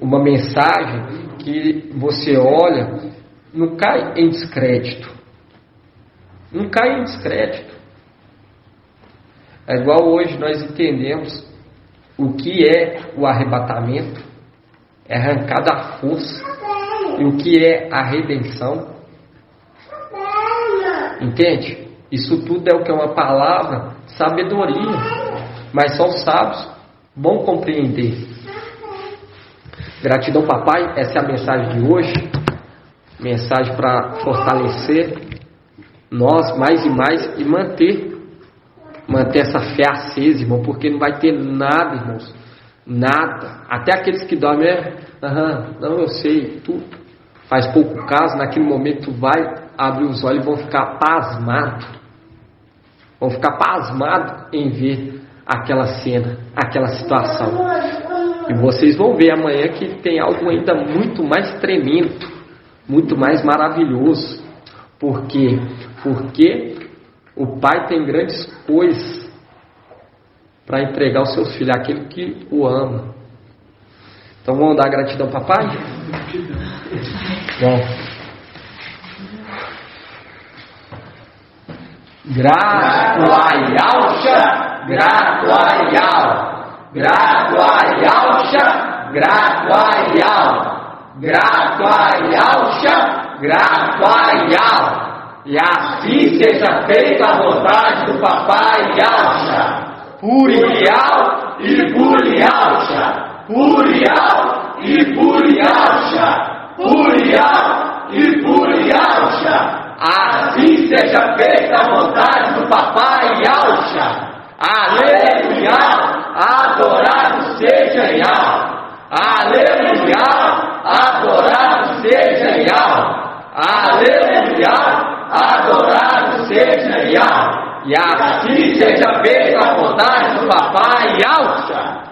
uma mensagem que você olha, não cai em descrédito. Não cai em descrédito. É igual hoje nós entendemos o que é o arrebatamento, é arrancar da força, e o que é a redenção. Entende? Isso tudo é o que é uma palavra, sabedoria, mas só os sábios vão compreender. Gratidão, papai. Essa é a mensagem de hoje, mensagem para fortalecer nós mais e mais e manter essa fé acesa, irmão, porque não vai ter nada, irmãos, nada. Até aqueles que dormem, não, eu sei, tudo faz pouco caso. Naquele momento vai abrir os olhos e vão ficar pasmados em ver aquela cena, aquela situação. E vocês vão ver amanhã que tem algo ainda muito mais tremendo, muito mais maravilhoso. Por quê? Porque o Pai tem grandes coisas para entregar aos seus filhos, aquele que o ama. Então vamos dar gratidão, papai? Bom. Grato a Yalcha, grato a Yal, grato a Yalcha, grato a Yal, grato a Yalcha, grato a Yal. E assim seja feita a vontade do papai Yalcha. Purial e Purialcha, Purial e Purialcha, Purial e Purialcha. Assim seja feita a vontade do papai Yalcha. Aleluia, adorado seja Yal. Aleluia, adorado seja Yal. Aleluia, adorado seja Yal. E assim seja feita a vontade do papai Yalcha.